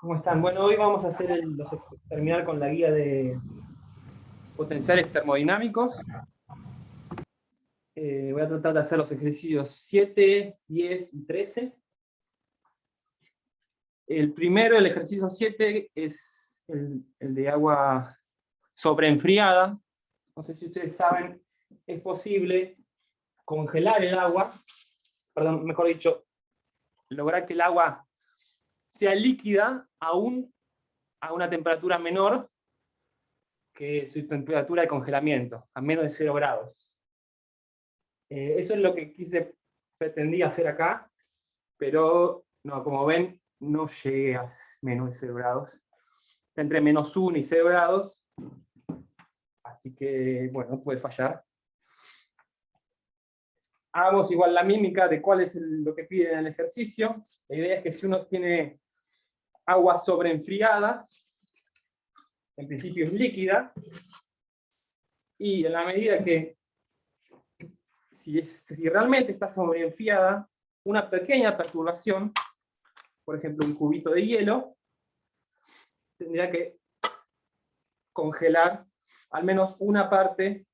¿Cómo están? Bueno, hoy vamos a terminar con la guía de potenciales termodinámicos. Voy a tratar de hacer los ejercicios 7, 10 y 13. El primero, el ejercicio 7, es el de agua sobreenfriada. No sé si ustedes saben, es posible congelar el agua, perdón, mejor dicho, lograr que el agua sea líquida aún a una temperatura menor que su temperatura de congelamiento, a menos de 0 grados. Eso es lo que pretendía hacer acá, pero no, como ven, no llegué a menos de 0 grados. Está entre menos 1 y 0 grados, así que, bueno, puede fallar. Hagamos igual la mímica de cuál es lo que piden en el ejercicio. La idea es que si uno tiene agua sobreenfriada, en principio es líquida, y en la medida que si realmente está sobreenfriada, una pequeña perturbación, por ejemplo un cubito de hielo, tendría que congelar al menos una parte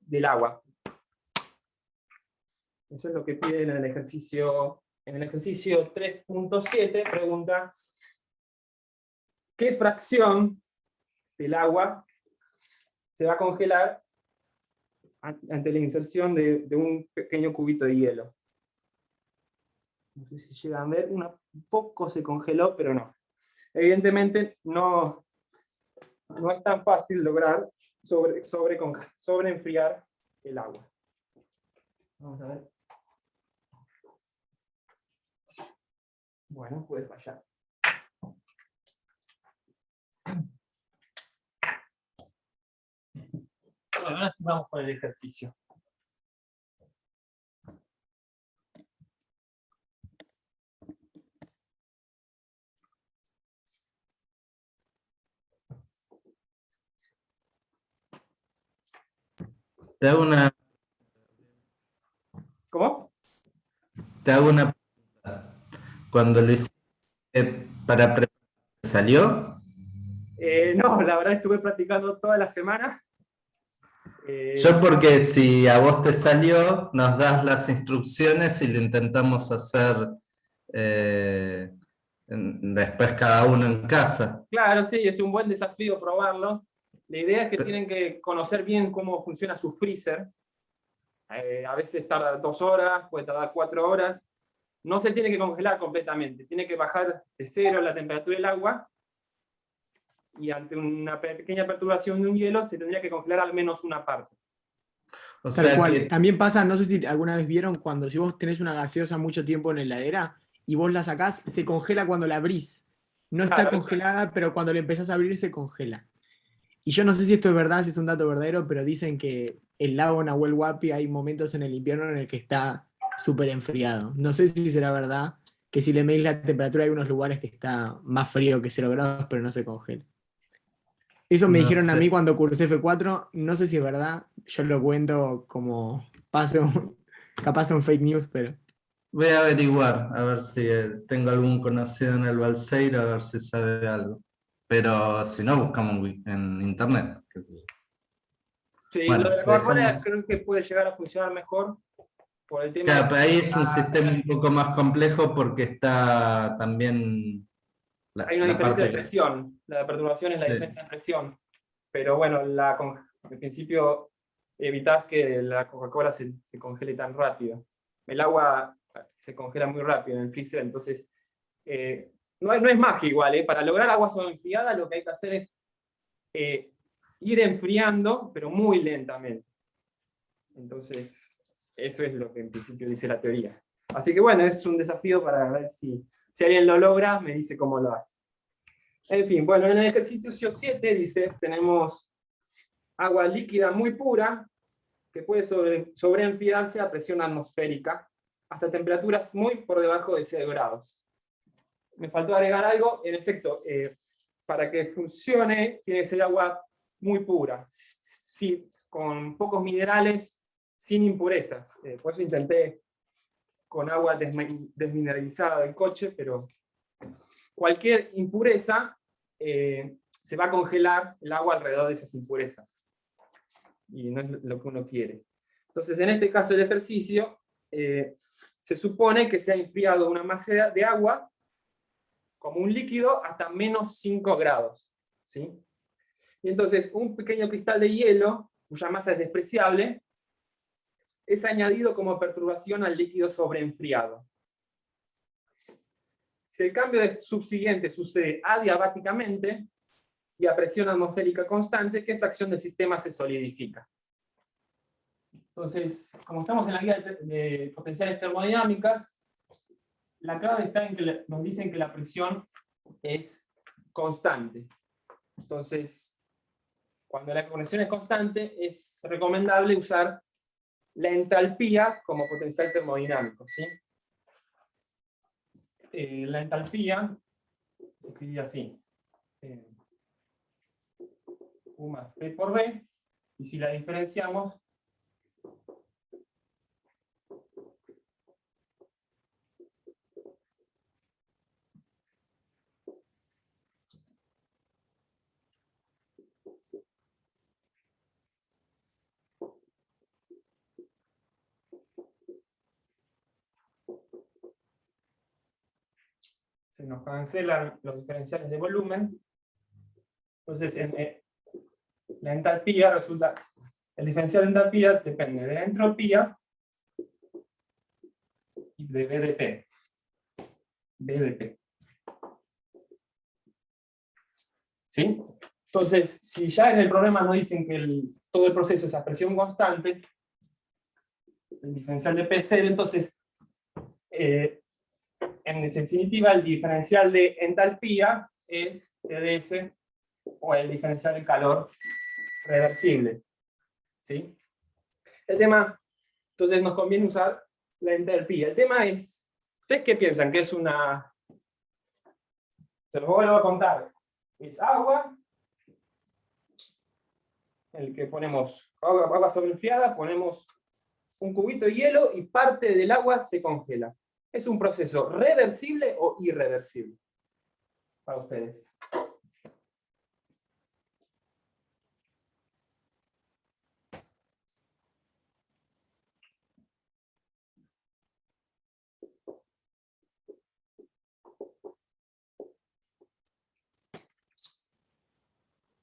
del agua. Eso es lo que piden en el ejercicio. En el ejercicio 3.7 pregunta ¿qué fracción del agua se va a congelar ante la inserción de un pequeño cubito de hielo? No sé si llegan a ver, un poco se congeló, pero no. Evidentemente no es tan fácil lograr sobreenfriar el agua. Vamos a ver. Bueno, puede fallar. Bueno, ahora sí vamos con el ejercicio. Te hago una, ¿Cómo? te hago una pregunta. Cuando lo hiciste para preparar, ¿salió? No, la verdad estuve practicando toda la semana. Yo porque si a vos te salió, nos das las instrucciones y lo intentamos hacer después cada uno en casa. Claro, sí, es un buen desafío probarlo. La idea es que tienen que conocer bien cómo funciona su freezer. A veces tarda 2 horas, puede tardar 4 horas. No se tiene que congelar completamente, tiene que bajar de 0 la temperatura del agua, y ante una pequeña perturbación de un hielo se tendría que congelar al menos una parte. O Tal sea cual. que, También pasa, no sé si alguna vez vieron, cuando si vos tenés una gaseosa mucho tiempo en la heladera y vos la sacás, se congela cuando la abrís. No está Claro, congelada, pero cuando la empezás a abrir se congela. Y yo no sé si esto es verdad, si es un dato verdadero, pero dicen que el lago Nahuel Huapi hay momentos en el invierno en el que está súper enfriado. No sé si será verdad que si le medís la temperatura hay unos lugares que está más frío que 0 grados, pero no se congela. Eso me no dijeron a mí sé. cuando cursé F4, no sé si es verdad, yo lo cuento como paso, capaz son fake news, pero... Voy a averiguar, a ver si tengo algún conocido en el Balseiro, a ver si sabe algo. Pero si no, buscamos en internet, qué sé yo. sí, lo Bueno, de la te Coca-Cola dejamos. creo que puede llegar a funcionar mejor por el tema de Claro, pero ahí es un que sistema un poco más complejo porque está también hay una la diferencia parte de que... presión. La perturbación es la Sí. diferencia de presión. Pero bueno, en principio evitás que la Coca-Cola se congele tan rápido. El agua se congela muy rápido en el freezer, entonces no es magia igual. Para lograr agua enfriada lo que hay que hacer es ir enfriando, pero muy lentamente. Entonces, eso es lo que en principio dice la teoría. Así que bueno, es un desafío para ver si alguien lo logra, me dice cómo lo hace. En fin, bueno, en el ejercicio 7 dice, tenemos agua líquida muy pura, que puede sobreenfriarse a presión atmosférica, hasta temperaturas muy por debajo de 0 grados. Me faltó agregar algo, en efecto, para que funcione, tiene que ser agua muy pura, sí, con pocos minerales, sin impurezas. Por eso intenté con agua desmineralizada del coche, pero cualquier impureza, se va a congelar el agua alrededor de esas impurezas. Y no es lo que uno quiere. Entonces, en este caso del ejercicio, se supone que se ha enfriado una masa de agua como un líquido hasta menos 5 grados. ¿Sí? Y entonces, un pequeño cristal de hielo, cuya masa es despreciable, es añadido como perturbación al líquido sobreenfriado. Si el cambio de subsiguiente sucede adiabáticamente y a presión atmosférica constante, ¿qué fracción del sistema se solidifica? Entonces, como estamos en la guía de potenciales termodinámicas, la clave está en que nos dicen que la presión es constante. Entonces, cuando la conexión es constante, es recomendable usar la entalpía como potencial termodinámico, ¿sí? La entalpía se escribe así. U más P por B, y si la diferenciamos, se nos cancelan los diferenciales de volumen. Entonces, la entalpía resulta, el diferencial de entalpía depende de la entropía y de BDP. ¿Sí? Entonces, si ya en el problema nos dicen que todo el proceso es a presión constante, el diferencial de P0, entonces, en definitiva, el diferencial de entalpía es TdS, o el diferencial de calor reversible. ¿Sí? El tema, entonces nos conviene usar la entalpía. El tema es, ¿ustedes qué piensan? ¿Que es una... Se los vuelvo a contar. Es agua, en el que ponemos agua sobreenfriada, ponemos un cubito de hielo y parte del agua se congela. ¿Es un proceso reversible o irreversible para ustedes?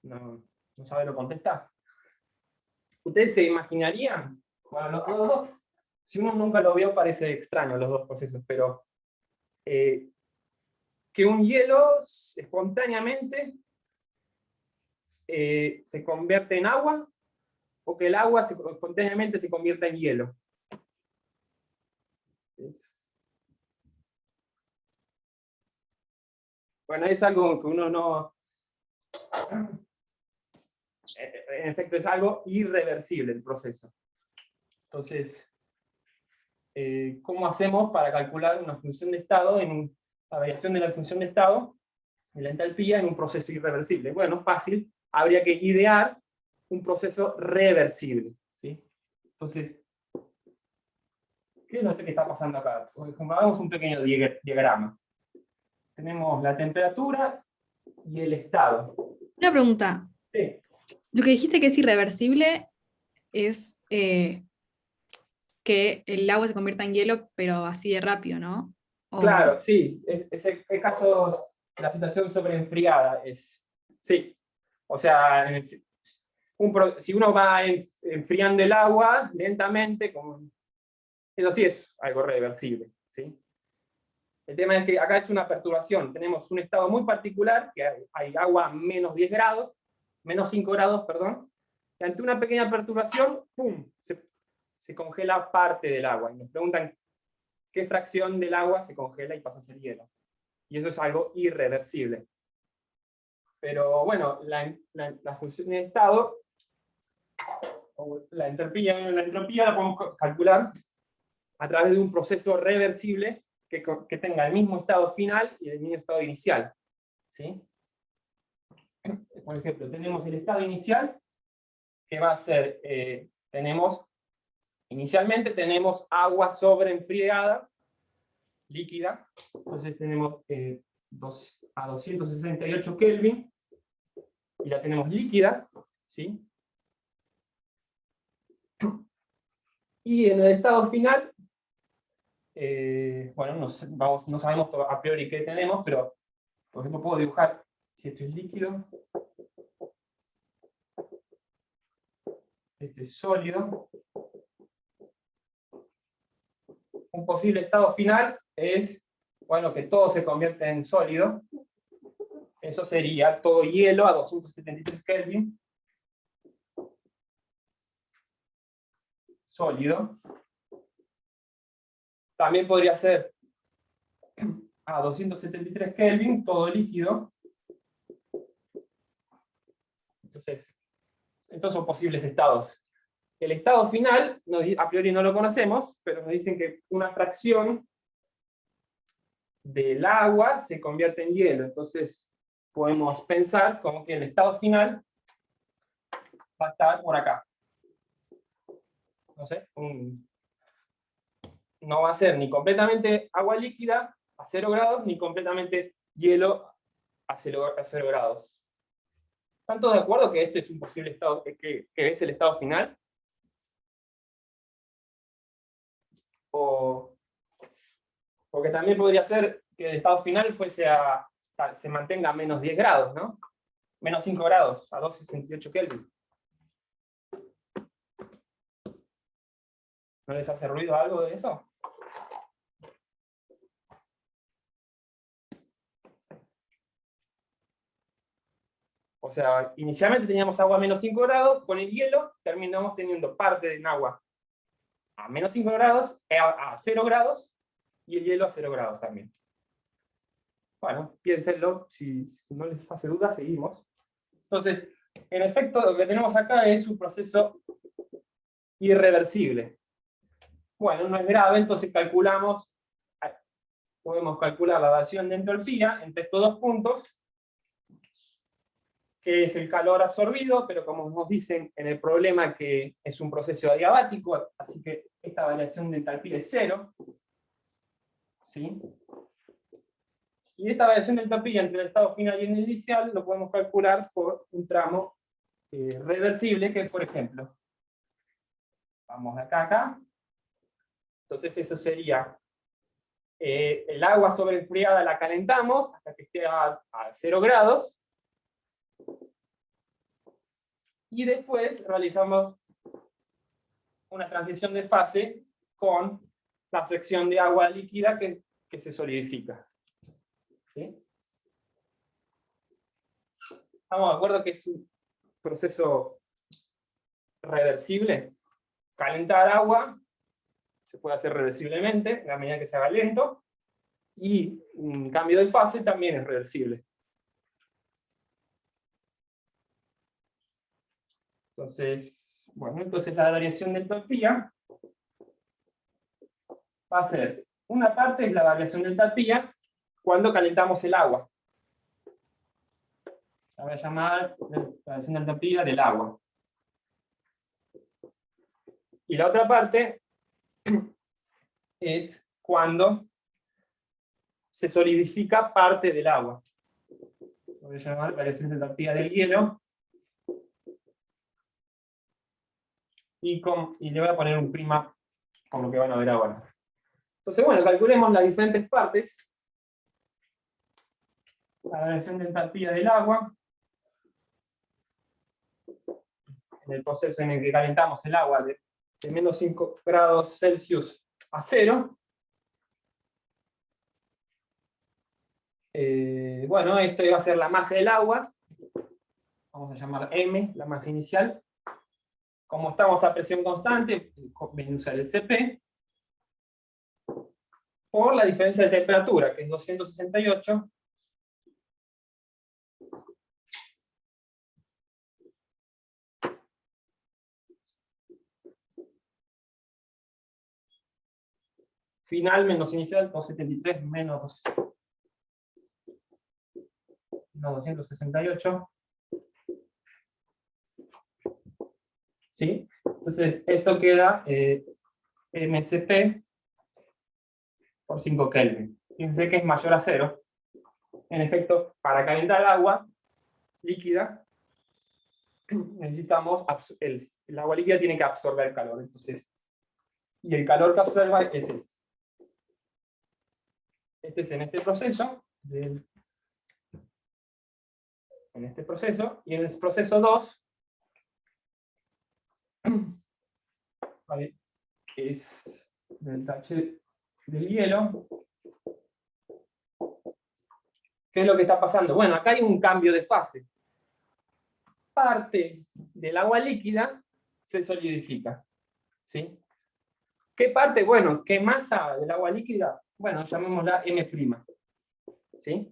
No sabe lo contestar. ¿Ustedes se imaginarían? Bueno, los dos, si uno nunca lo vio, parece extraño los dos procesos, pero que un hielo espontáneamente se convierte en agua, o que el agua espontáneamente se convierta en hielo. Bueno, es algo que uno no... En efecto, es algo irreversible el proceso. Entonces, ¿cómo hacemos para calcular una función de estado, la variación de la función de estado, de la entalpía, en un proceso irreversible? Bueno, fácil, habría que idear un proceso reversible. ¿Sí? Entonces, ¿qué es lo que está pasando acá? Hagamos un pequeño diagrama. Tenemos la temperatura y el estado. Una pregunta. Sí. Lo que dijiste que es irreversible es que el agua se convierta en hielo, pero así de rápido, ¿no? Claro, sí. Es el caso de la situación sobreenfriada. Sí. O sea, si uno va enfriando el agua lentamente, eso sí es algo reversible. ¿Sí? El tema es que acá es una perturbación. Tenemos un estado muy particular, que hay agua a menos 10 grados, menos 5 grados, perdón, y ante una pequeña perturbación, ¡pum!, se congela parte del agua. Y nos preguntan qué fracción del agua se congela y pasa a ser hielo. Y eso es algo irreversible. Pero bueno, la función de estado, o la entropía la podemos calcular a través de un proceso reversible que tenga el mismo estado final y el mismo estado inicial. ¿Sí? Por ejemplo, tenemos el estado inicial, que va a ser, inicialmente tenemos agua sobreenfriada, líquida, entonces tenemos a 268 Kelvin, y la tenemos líquida, ¿sí? Y en el estado final, bueno, no sabemos a priori qué tenemos, pero por ejemplo puedo dibujar, si esto es líquido, este es sólido. Un posible estado final es, bueno, que todo se convierte en sólido. Eso sería todo hielo a 273 Kelvin. Sólido. También podría ser a 273 Kelvin, todo líquido. Entonces, estos son posibles estados. El estado final, a priori no lo conocemos, pero nos dicen que una fracción del agua se convierte en hielo. Entonces, podemos pensar como que el estado final va a estar por acá. No sé, no va a ser ni completamente agua líquida a 0 grados, ni completamente hielo a 0 grados. ¿Están todos de acuerdo que este es un posible estado, que es el estado final? Porque también podría ser que el estado final se mantenga a menos 10 grados, ¿no? Menos 5 grados, a 268 Kelvin. ¿No les hace ruido algo de eso? O sea, inicialmente teníamos agua a menos 5 grados, con el hielo terminamos teniendo parte del agua a menos 5 grados, a 0 grados, y el hielo a 0 grados también. Bueno, piénsenlo, si no les hace duda, seguimos. Entonces, en efecto, lo que tenemos acá es un proceso irreversible. Bueno, no es grave, entonces podemos calcular la variación de entropía entre estos dos puntos, que es el calor absorbido, pero como nos dicen en el problema que es un proceso adiabático, así que esta variación de entalpía es 0. ¿Sí? Y esta variación de entalpía entre el estado final y el inicial lo podemos calcular por un tramo reversible, que por ejemplo, vamos de acá a acá. Entonces eso sería, el agua sobreenfriada la calentamos hasta que esté a 0 grados, y después realizamos una transición de fase con la fracción de agua líquida que se solidifica. ¿Sí? ¿Estamos de acuerdo que es un proceso reversible? Calentar agua se puede hacer reversiblemente, en la medida que se haga lento, y un cambio de fase también es reversible. Entonces, bueno, la variación de entropía va a ser, una parte es la variación de entropía cuando calentamos el agua. La voy a llamar la variación de entropía del agua. Y la otra parte es cuando se solidifica parte del agua. Lo voy a llamar variación de entropía del hielo. Y le voy a poner un prima con lo que van a ver ahora. Entonces, bueno, calculemos las diferentes partes. La variación de entalpía del agua. En el proceso en el que calentamos el agua de menos 5 grados Celsius a 0. Bueno, esto va a ser la masa del agua. Vamos a llamar M, la masa inicial. Como estamos a presión constante, voy a usar el Cp, por la diferencia de temperatura, que es 268, final menos inicial, 273 menos 268. ¿Sí? Entonces, esto queda MCP por 5 Kelvin. Fíjense que es mayor a 0. En efecto, para calentar el agua líquida, necesitamos, el agua líquida tiene que absorber calor. Entonces, y el calor que absorba es este. Este es en este proceso, en este proceso, y en el proceso 2, ¿vale? Es del H del hielo. ¿Qué es lo que está pasando? Bueno, acá hay un cambio de fase. Parte del agua líquida se solidifica. ¿Sí? ¿Qué parte? Bueno, ¿qué masa del agua líquida? Bueno, llamémosla M'. ¿Sí?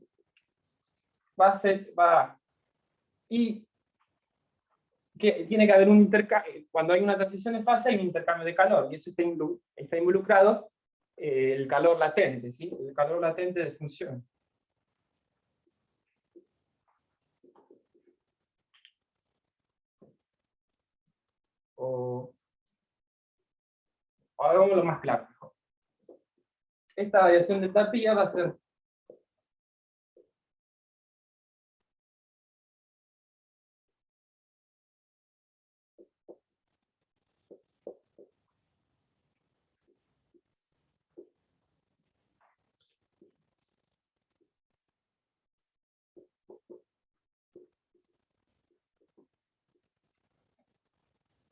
Y que tiene que haber un intercambio, cuando hay una transición de fase hay un intercambio de calor, y eso está involucrado el calor latente, ¿sí? El calor latente de fusión. Hagámoslo más claro. Esta variación de entropía va a ser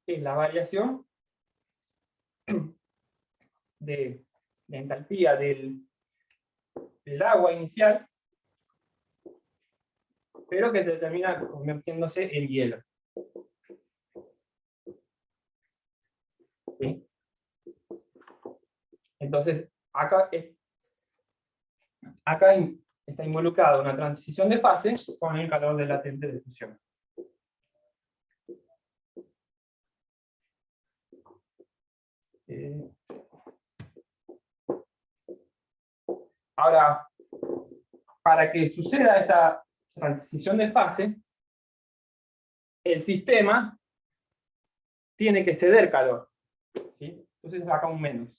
la variación de entalpía del agua inicial, pero que se termina convirtiéndose en hielo. ¿Sí? Entonces, acá está involucrada una transición de fase con el calor del latente de fusión. Ahora, para que suceda esta transición de fase, el sistema tiene que ceder calor. ¿Sí? Entonces acá un menos.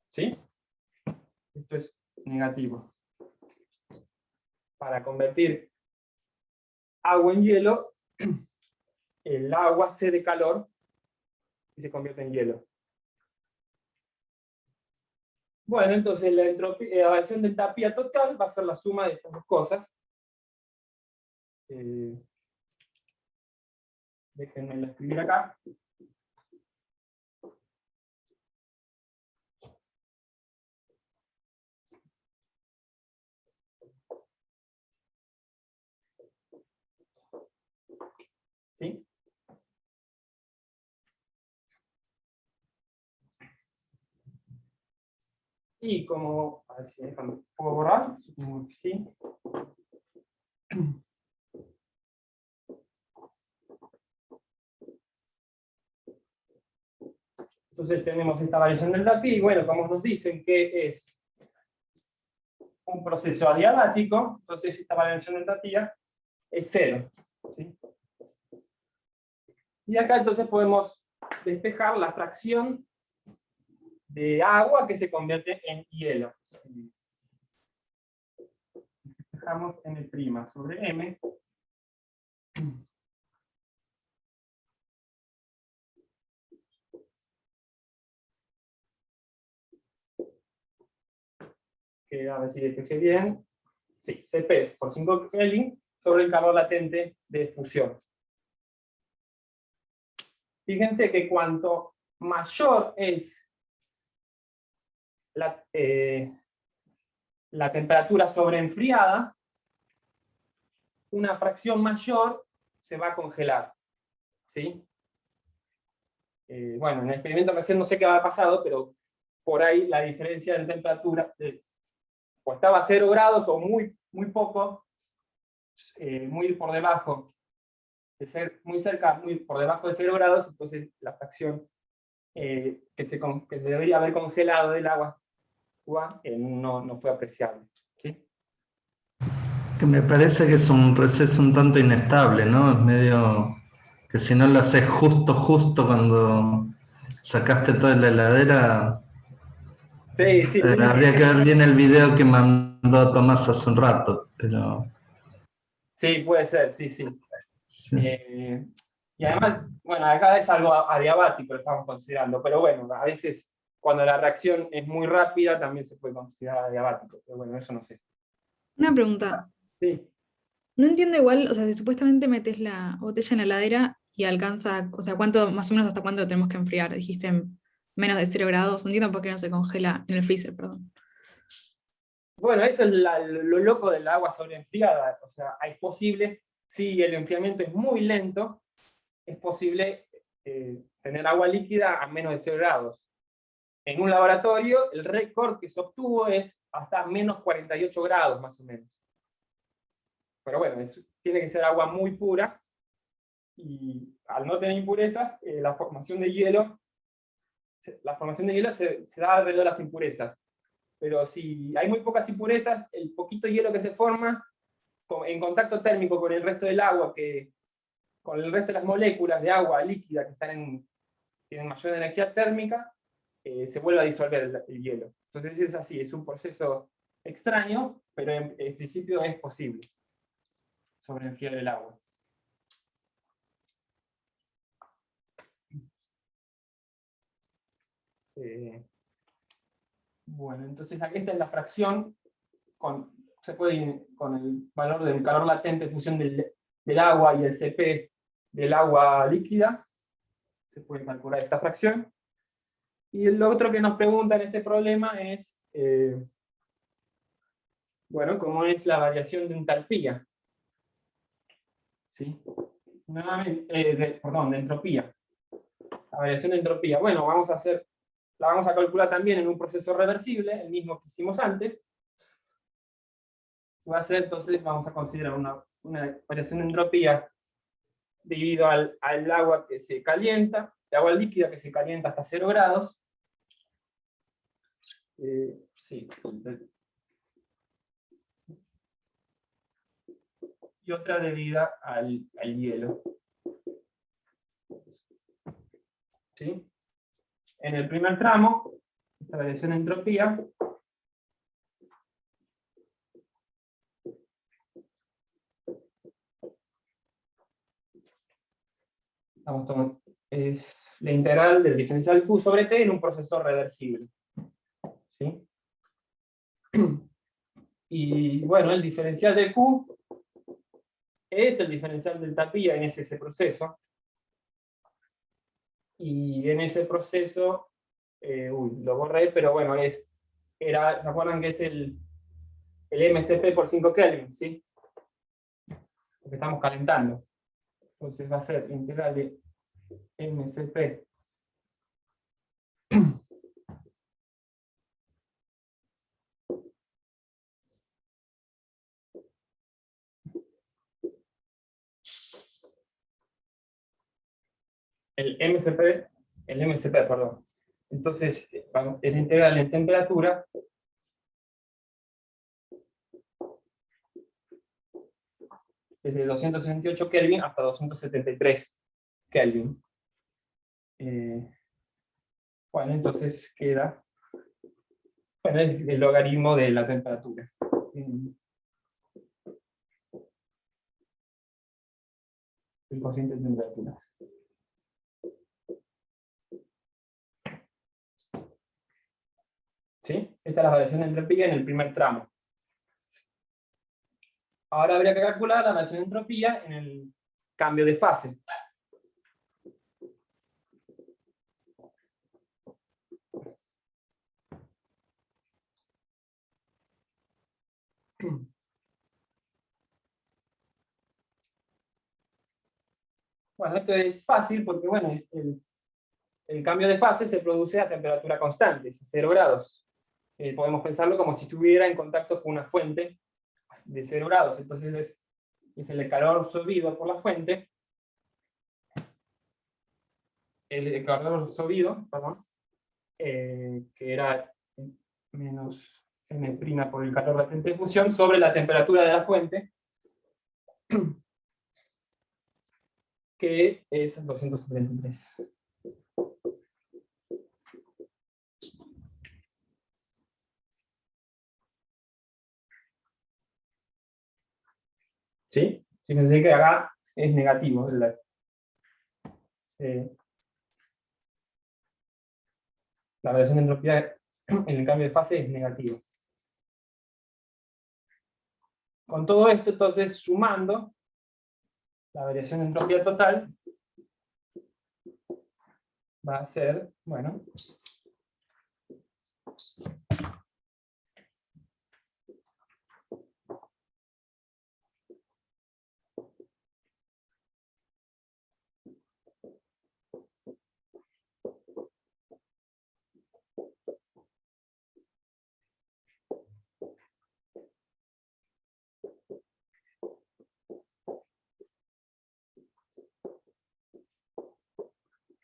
¿Sí? Esto es negativo. Para convertir agua en hielo, el agua cede calor y se convierte en hielo. Bueno, entonces la variación de entropía total va a ser la suma de estas dos cosas. Déjenme escribir acá. ¿Sí? Y como, a ver si puedo borrar, supongo que sí. Entonces tenemos esta variación del pi, y bueno, como nos dicen que es un proceso adiabático, entonces esta variación de entropía es 0. ¿Sí? Y acá entonces podemos despejar la fracción de agua que se convierte en hielo. Despejamos M' sobre M. Que a ver si despejé bien. Sí, Cp por 5 Kelvin sobre el calor latente de fusión. Fíjense que cuanto mayor es la temperatura sobreenfriada, una fracción mayor se va a congelar. ¿Sí? Bueno, en el experimento recién no sé qué había pasado, pero por ahí la diferencia de temperatura o estaba a 0 grados o muy poco, muy por debajo, muy cerca, muy por debajo de 0 grados, entonces la fracción que se debería haber congelado del agua no fue apreciable. ¿Sí? Que me parece que es un proceso un tanto inestable, ¿no? Es medio Que si no lo haces justo cuando sacaste toda la heladera, Sí, sí. habría que ver bien el video que mandó Tomás hace un rato, pero Sí, puede ser, sí, sí. sí. Y además, bueno, acá es algo adiabático, lo estamos considerando, pero bueno, a veces cuando la reacción es muy rápida también se puede considerar adiabático, pero bueno, eso no sé. Una pregunta. Sí. No entiendo igual, o sea, si supuestamente metes la botella en la heladera y alcanza, o sea, ¿cuánto, más o menos hasta cuánto lo tenemos que enfriar? Dijiste menos de 0 grados. No entiendo por qué no se congela en el freezer, perdón. Bueno, eso es lo loco del agua sobreenfriada. O sea, es posible, si el enfriamiento es muy lento, es posible tener agua líquida a menos de 0 grados. En un laboratorio, el récord que se obtuvo es hasta menos 48 grados, más o menos. Pero bueno, tiene que ser agua muy pura, y al no tener impurezas, la formación de hielo se da alrededor de las impurezas. Pero si hay muy pocas impurezas, el poquito hielo que se forma, en contacto térmico con el resto del agua, con el resto de las moléculas de agua líquida que tienen mayor energía térmica, se vuelve a disolver el hielo. Entonces es así, es un proceso extraño, pero en principio es posible sobreenfriar el agua. Bueno, entonces aquí esta es la fracción, se puede ir con el valor del calor latente en función del agua y el Cp del agua líquida, se puede calcular esta fracción. Y lo otro que nos pregunta en este problema es, bueno, ¿cómo es la variación de entalpía? ¿Sí? Nuevamente, perdón, de entropía. La variación de entropía. Bueno, la vamos a calcular también en un proceso reversible, el mismo que hicimos antes. Va a ser, entonces, vamos a considerar una variación de entropía debido al agua que se calienta, el agua líquida que se calienta hasta 0 grados. Sí. Y otra debida al hielo. ¿Sí? En el primer tramo, esta variación de entropía es la integral del diferencial Q sobre T en un proceso reversible. ¿Sí? Y bueno, el diferencial de Q es el diferencial de entalpía en ese proceso. Y en ese proceso, lo borré, pero bueno, ¿se acuerdan que es el MCP por 5 Kelvin? ¿Sí? Porque estamos calentando. Entonces va a ser integral de MCP el MCP, perdón. Entonces, el integral en temperatura desde 268 Kelvin hasta 273 Kelvin. Bueno, entonces queda, bueno, es el logaritmo de la temperatura. El cociente de temperaturas. ¿Sí? Esta es la variación de entropía en el primer tramo. Ahora habría que calcular la variación de entropía en el cambio de fase. Bueno, esto es fácil porque bueno, el cambio de fase se produce a temperatura constante, es a 0 grados. Podemos pensarlo como si estuviera en contacto con una fuente de 0 grados. Entonces es el calor absorbido por la fuente, el calor absorbido, perdón, que era menos M' por el calor latente de fusión, sobre la temperatura de la fuente, que es 273. ¿Sí? Fíjense que acá es negativo. La variación de entropía en el cambio de fase es negativa. Con todo esto, entonces, sumando, la variación de entropía total va a ser, bueno,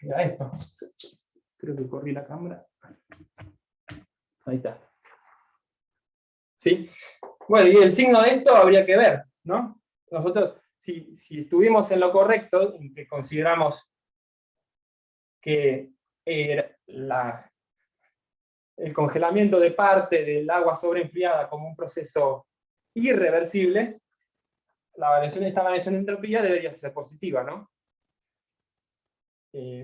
mira esto. Creo que corrí la cámara. Ahí está. ¿Sí? Bueno, y el signo de esto habría que ver, ¿no? Nosotros, si estuvimos en lo correcto, en que consideramos que el congelamiento de parte del agua sobreenfriada como un proceso irreversible, esta variación de entropía debería ser positiva, ¿no?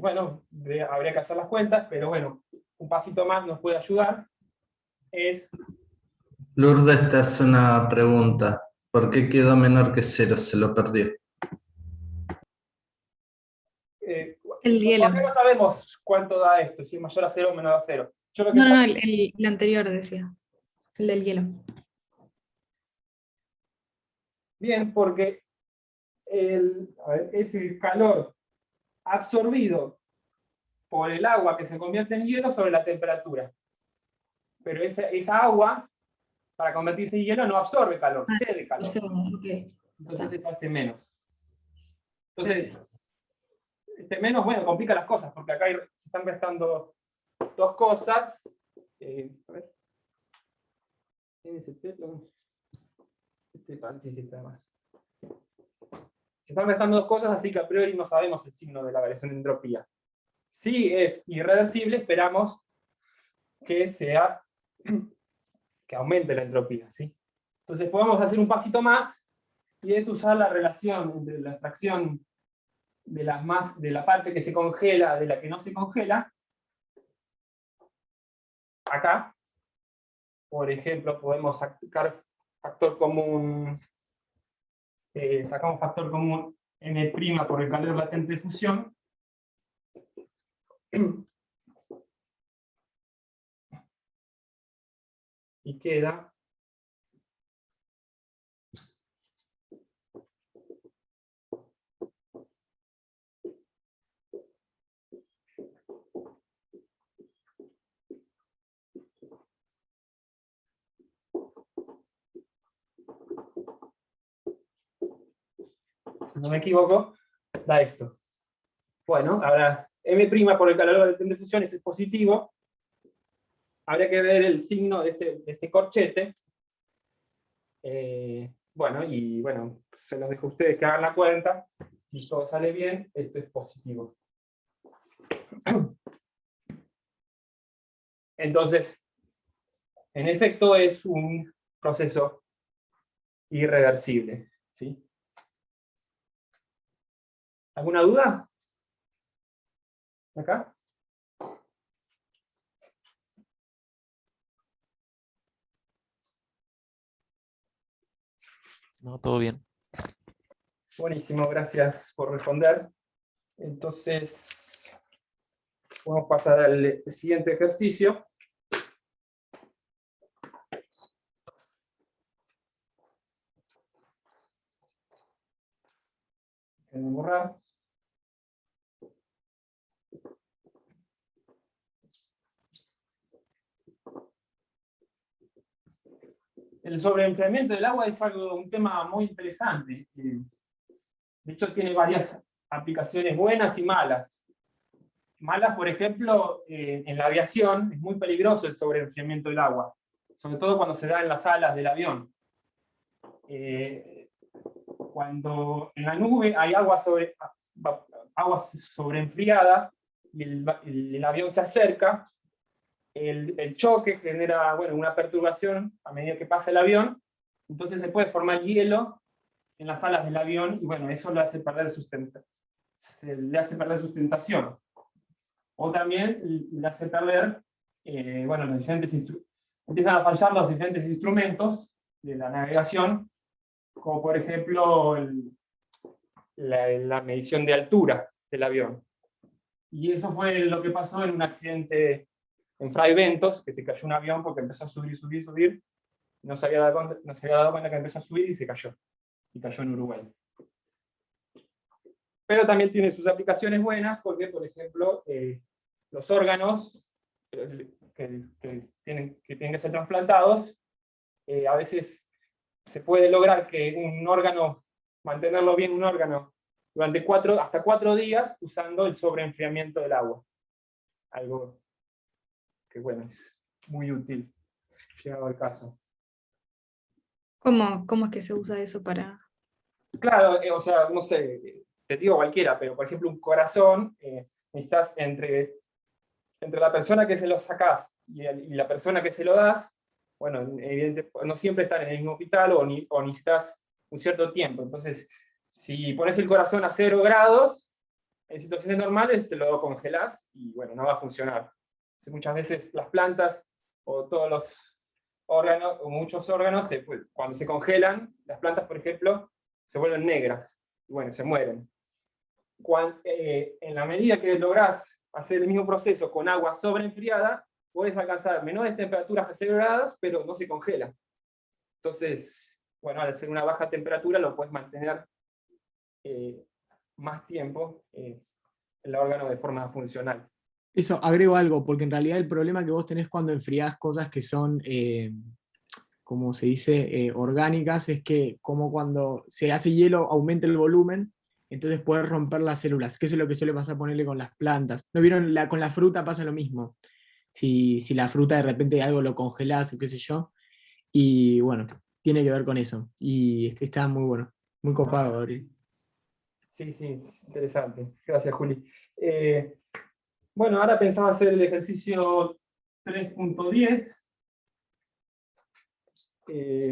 Bueno, habría que hacer las cuentas, pero bueno, un pasito más nos puede ayudar. Lourdes te hace una pregunta. ¿Por qué quedó menor que 0? Se lo perdió. El hielo. Acá no sabemos cuánto da esto, si es mayor a 0 o menor a 0. No, el anterior decía. El del hielo. Bien, porque es el calor absorbido por el agua que se convierte en hielo sobre la temperatura. Pero esa agua, para convertirse en hielo, no absorbe calor, cede calor. Okay. Entonces se hace menos. Entonces, este menos, bueno, complica las cosas, porque acá se están prestando dos cosas. A ver. Este paréntesis además. Se están prestando dos cosas, así que a priori no sabemos el signo de la variación de entropía. Si es irreversible, esperamos que aumente la entropía, ¿sí? Entonces podemos hacer un pasito más, y es usar la relación entre la fracción de la parte que se congela de la que no se congela. Acá, por ejemplo, podemos sacar factor común, sacamos factor común M' por el calor latente de fusión. Y queda si no me equivoco, da esto. Bueno, ahora M' por el calor latente de fusión, este es positivo. Habría que ver el signo de este corchete. Bueno, se los dejo a ustedes que hagan la cuenta. Si todo sale bien, esto es positivo. Entonces, en efecto, es un proceso irreversible, ¿sí? ¿Alguna duda? ¿Acá? No, todo bien. Buenísimo, gracias por responder. Entonces, vamos a pasar al siguiente ejercicio. Déjenme borrar. El sobreenfriamiento del agua es un tema muy interesante. De hecho, tiene varias aplicaciones buenas y malas. Malas, por ejemplo, en la aviación es muy peligroso el sobreenfriamiento del agua, sobre todo cuando se da en las alas del avión. Cuando en la nube hay agua agua sobreenfriada y el avión se acerca, el choque genera, bueno, una perturbación a medida que pasa el avión, entonces se puede formar hielo en las alas del avión, y bueno, eso le hace perder sustentación. O también le hace perder, bueno, los diferentes empiezan a fallar los diferentes instrumentos de la navegación, como por ejemplo la medición de altura del avión. Y eso fue lo que pasó en un accidente en Fray Bentos, que se cayó un avión porque empezó a subir, no se había dado cuenta que empezó a subir y se cayó. Y cayó en Uruguay. Pero también tiene sus aplicaciones buenas, porque, por ejemplo, los órganos que tienen que ser trasplantados, a veces se puede lograr que un órgano, mantenerlo bien un órgano, durante hasta 4 días, usando el sobreenfriamiento del agua. Algo que, bueno, es muy útil, llegado al caso. ¿Cómo es que se usa eso para...? Claro, o sea, no sé, te digo cualquiera, pero por ejemplo un corazón, necesitas entre la persona que se lo sacás y la persona que se lo das, bueno, evidentemente no siempre están en el mismo hospital o necesitas un cierto tiempo. Entonces, si pones el corazón a 0 grados, en situaciones normales te lo congelás y bueno, no va a funcionar. Muchas veces las plantas o todos los órganos, o muchos órganos, cuando se congelan, las plantas, por ejemplo, se vuelven negras, y bueno, se mueren. En la medida que lográs hacer el mismo proceso con agua sobreenfriada, puedes alcanzar menores temperaturas a 0 grados, pero no se congela. Entonces, bueno, al ser una baja temperatura, lo puedes mantener más tiempo el órgano de forma funcional. Eso, agrego algo, porque en realidad el problema que vos tenés cuando enfriás cosas que son, como se dice, orgánicas, es que como cuando se hace hielo aumenta el volumen, entonces puedes romper las células, que eso es lo que suele pasar ponerle con las plantas. ¿No vieron? Con la fruta pasa lo mismo. Si la fruta de repente algo lo congelás o qué sé yo, y bueno, tiene que ver con eso. Y está muy bueno, muy copado, Gabriel. Sí, sí, es interesante. Gracias, Juli. Bueno, ahora pensaba hacer el ejercicio 3.10.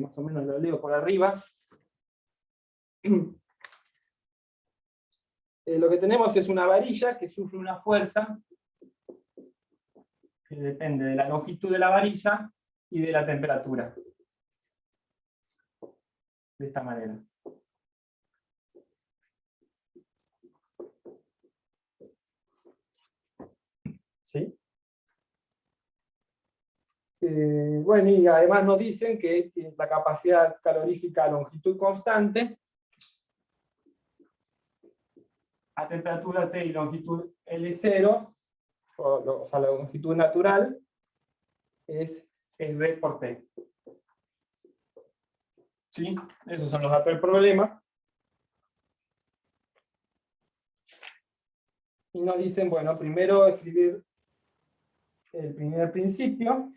Más o menos lo leo por arriba. Lo que tenemos es una varilla que sufre una fuerza que depende de la longitud de la varilla y de la temperatura. De esta manera. ¿Sí? Bueno, y además nos dicen que la capacidad calorífica a longitud constante, a temperatura T y longitud L0, o sea, la longitud natural, es V por T. ¿Sí? Esos son los datos del problema. Y nos dicen, bueno, primero escribir el primer principio.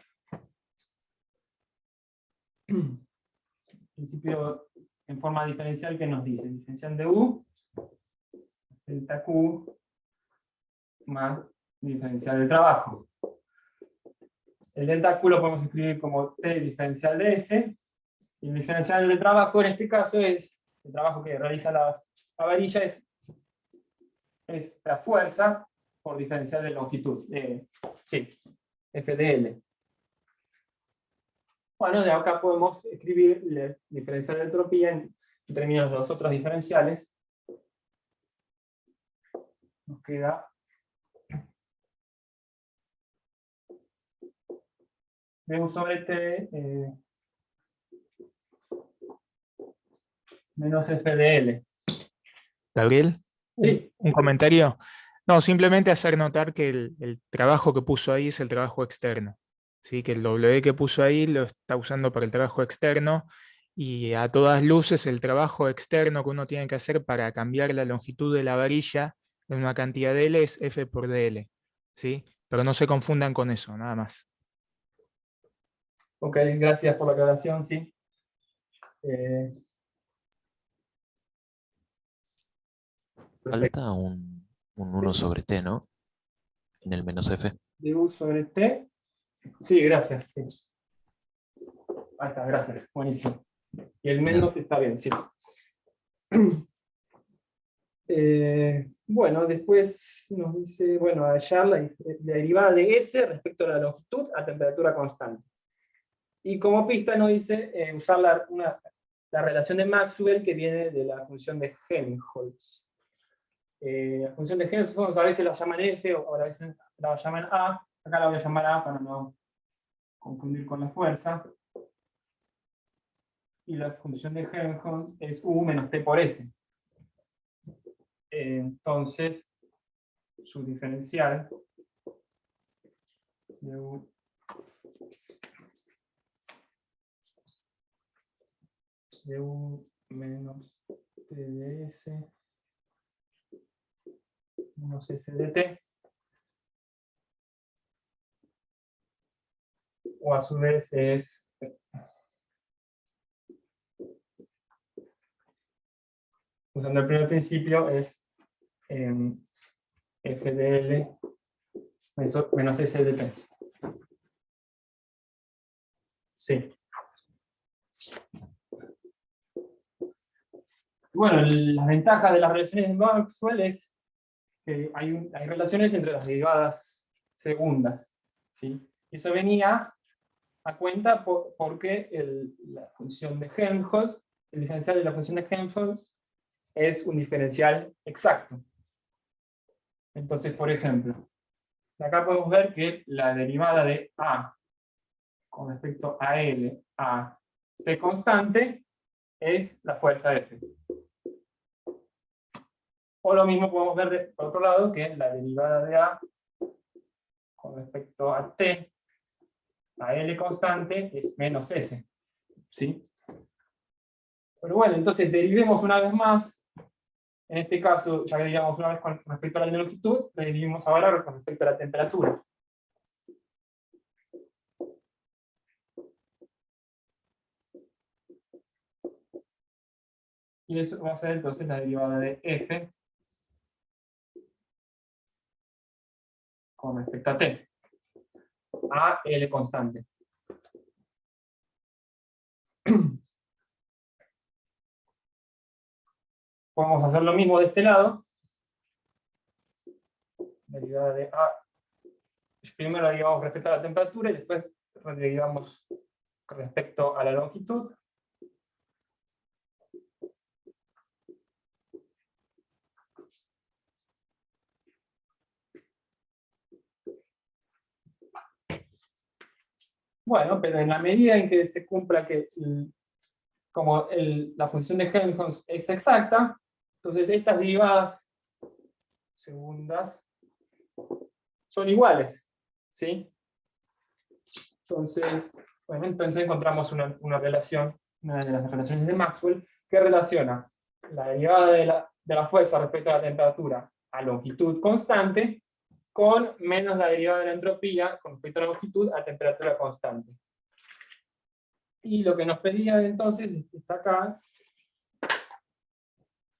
Principio en forma diferencial que nos dice, diferencial de U, delta Q, más diferencial del trabajo. El delta Q lo podemos escribir como T diferencial de S, y el diferencial del trabajo en este caso es, el trabajo que realiza la varilla es la fuerza por diferencial de longitud, sí, F de L. Bueno, de acá podemos escribir el diferencial de entropía en términos de los otros diferenciales. Nos queda U sobre T menos F de L. Gabriel, Sí. un comentario. No, simplemente hacer notar que el trabajo que puso ahí es el trabajo externo. ¿Sí? Que el W que puso ahí lo está usando para el trabajo externo, y a todas luces el trabajo externo que uno tiene que hacer para cambiar la longitud de la varilla en una cantidad de L es F por DL. ¿Sí? Pero no se confundan con eso, nada más. Ok, gracias por la aclaración, sí. Perfecto. Falta un Un 1 sobre t, ¿no? En el menos f. Du sobre T. Sí, gracias. Sí. Ahí está, gracias. Buenísimo. Y el menos está bien, sí. Bueno, después nos dice, bueno, hallar la derivada de S respecto a la longitud a temperatura constante. Y como pista nos dice usar la relación de Maxwell que viene de la función de Helmholtz. La función de Helmholtz a veces la llaman F o a veces la llaman A. Acá la voy a llamar A para no confundir con la fuerza. Y la función de Helmholtz es U menos T por S. Entonces, su diferencial de U menos T de S menos S de T, o a su vez es usando el primer principio es F de L menos S de T. Sí. Bueno, las ventajas de las relaciones de Maxwell es que hay relaciones entre las derivadas segundas, ¿sí? Y eso venía a cuenta porque la función de Helmholtz, el diferencial de la función de Helmholtz es un diferencial exacto. Entonces, por ejemplo, acá podemos ver que la derivada de A con respecto a L a T constante es la fuerza F. O lo mismo podemos ver por otro lado que la derivada de A con respecto a T a L constante es menos S. ¿Sí? Pero bueno, entonces derivemos una vez más. En este caso, ya que derivamos una vez con respecto a la longitud, derivemos ahora con respecto a la temperatura. Y eso va a ser entonces la derivada de F con respecto a T. A L constante. Podemos hacer lo mismo de este lado. Derivada de A. Primero la derivamos respecto a la temperatura y después la derivamos respecto a la longitud. Bueno, pero en la medida en que se cumpla que como la función de Helmholtz es exacta, entonces estas derivadas segundas son iguales, ¿sí? Entonces, bueno, entonces encontramos una relación, una de las relaciones de Maxwell, que relaciona la derivada de la fuerza respecto a la temperatura a longitud constante con menos la derivada de la entropía con respecto a la longitud a temperatura constante. Y lo que nos pedía entonces, está acá,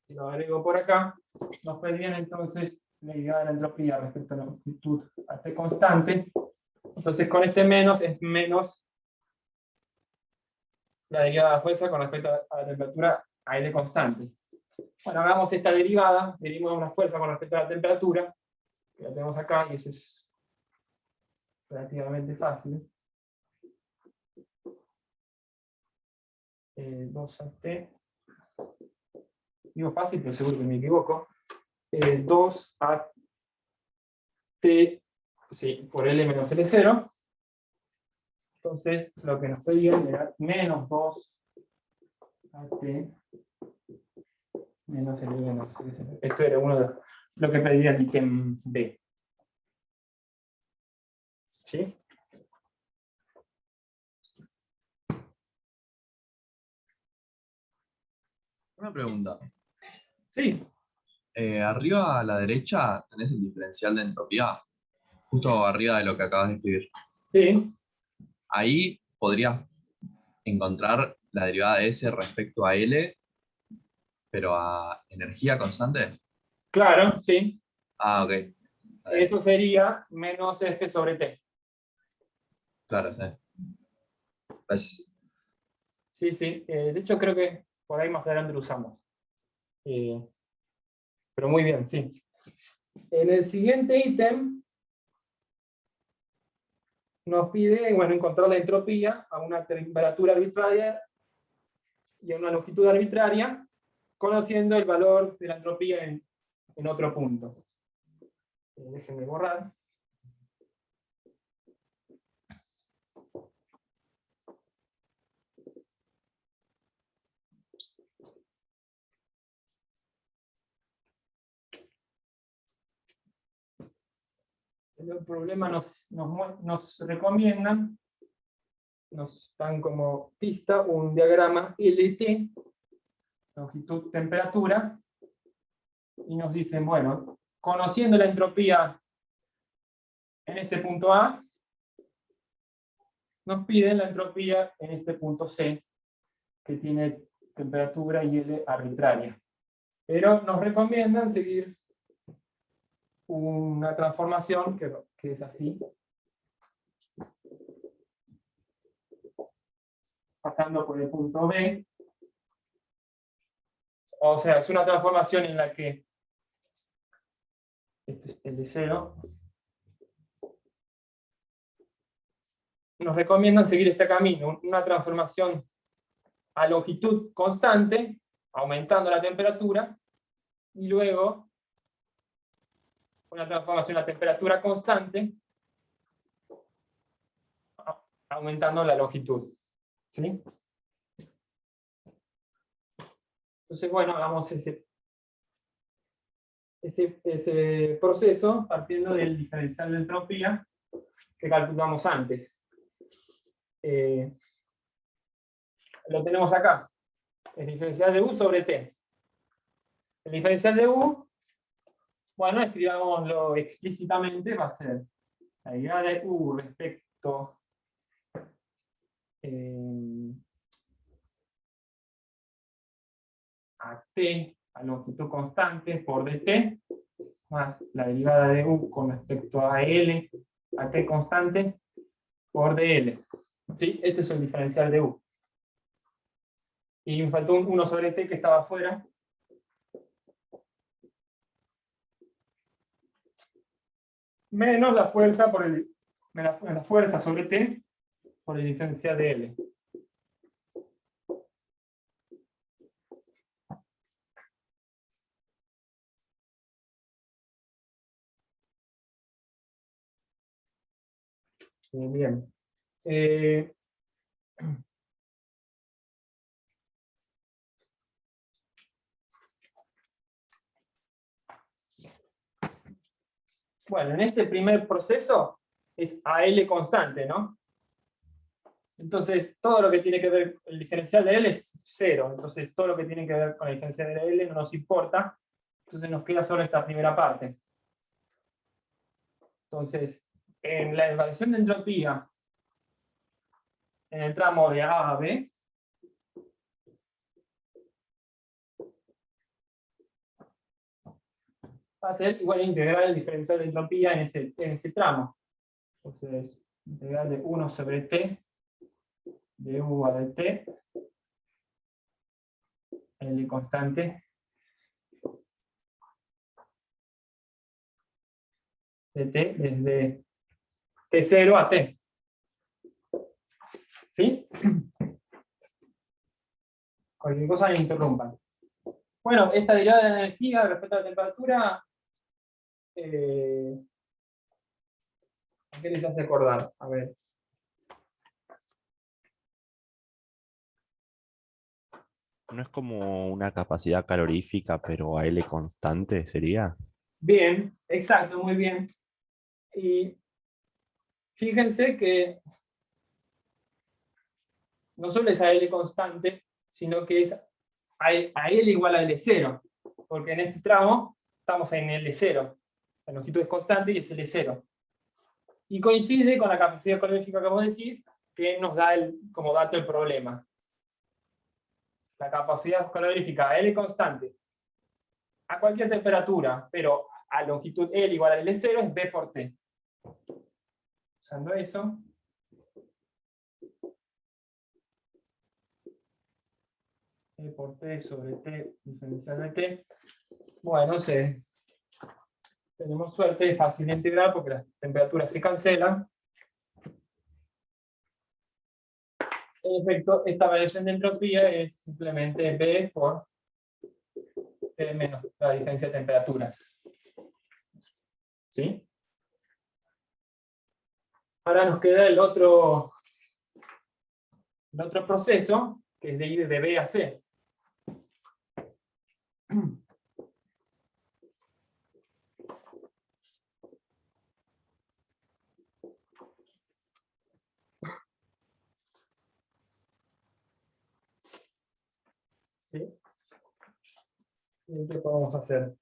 lo agrego por acá, nos pedían entonces la derivada de la entropía respecto a la longitud a T constante. Entonces con este menos es menos la derivada de la fuerza con respecto a la temperatura a L constante. Bueno, hagamos esta derivada, derivamos una fuerza con respecto a la temperatura, que la tenemos acá, y eso es relativamente fácil. 2AT, digo fácil, pero seguro que me equivoco. 2AT, sí, por L menos L0. Entonces, lo que nos pedían era menos 2AT menos L menos L0. Esto era uno de lo que pedía el ítem B. ¿Sí? Una pregunta. Sí. Arriba a la derecha tenés el diferencial de entropía, justo arriba de lo que acabas de escribir. Sí. Ahí podrías encontrar la derivada de S respecto a L, pero a energía constante. Claro, sí. Ah, ok. Está bien. Eso sería menos F sobre T. Claro, sí. Gracias. Sí, sí. De hecho, creo que por ahí más adelante lo usamos. Pero muy bien, sí. En el siguiente ítem nos pide, bueno, encontrar la entropía a una temperatura arbitraria y a una longitud arbitraria, conociendo el valor de la entropía en otro punto. Déjenme borrar. El problema nos recomiendan, nos dan como pista un diagrama LT, longitud, temperatura, y nos dicen, bueno, conociendo la entropía en este punto A, nos piden la entropía en este punto C, que tiene temperatura y L arbitraria. Pero nos recomiendan seguir una transformación que es así, pasando por el punto B. O sea, es una transformación en la que este es el de 0. Nos recomiendan seguir este camino, una transformación a longitud constante, aumentando la temperatura, y luego una transformación a temperatura constante, aumentando la longitud. ¿Sí? Entonces, bueno, hagamos ese proceso partiendo del diferencial de entropía que calculamos antes. Lo tenemos acá. El diferencial de U sobre T. El diferencial de U, bueno, escribámoslo explícitamente, va a ser la derivada de U respecto a T, a longitud constante, por dt, más la derivada de U con respecto a L, a T constante, por dl. ¿Sí? Este es el diferencial de U. Y me faltó un 1 sobre T que estaba afuera. Menos la fuerza la fuerza sobre T por el diferencial de L. Bien. Bueno, en este primer proceso es AL constante, ¿no? Entonces, todo lo que tiene que ver con el diferencial de L es 0. Entonces, todo lo que tiene que ver con el diferencial de L no nos importa. Entonces, nos queda solo esta primera parte. Entonces, en la evaluación de entropía, en el tramo de A a B, va a ser igual a integrar el diferencial de entropía en ese tramo. Entonces, integral de 1 sobre T, de U a de T, L constante, de T desde T0 a T. ¿Sí? Cualquier cosa me interrumpan. Bueno, esta derivada de la energía respecto a la temperatura, ¿qué les hace acordar? A ver. ¿No es como una capacidad calorífica, pero a L constante sería? Bien, exacto, muy bien. Y fíjense que no solo es a L constante, sino que es a L igual a L0, porque en este tramo estamos en L0. La longitud es constante y es L0. Y coincide con la capacidad calorífica que vos decís, que nos da como dato el problema. La capacidad calorífica a L constante, a cualquier temperatura, pero a longitud L igual a L0 es B por T. Usando eso, E por T sobre T diferencial de T. Bueno, tenemos suerte, es fácil de integrar porque las temperaturas se cancelan. En efecto, esta variación de entropía es simplemente B por T menos la diferencia de temperaturas. ¿Sí? Ahora nos queda el otro proceso, que es de ir de B a C. ¿Sí? ¿Y qué podemos hacer?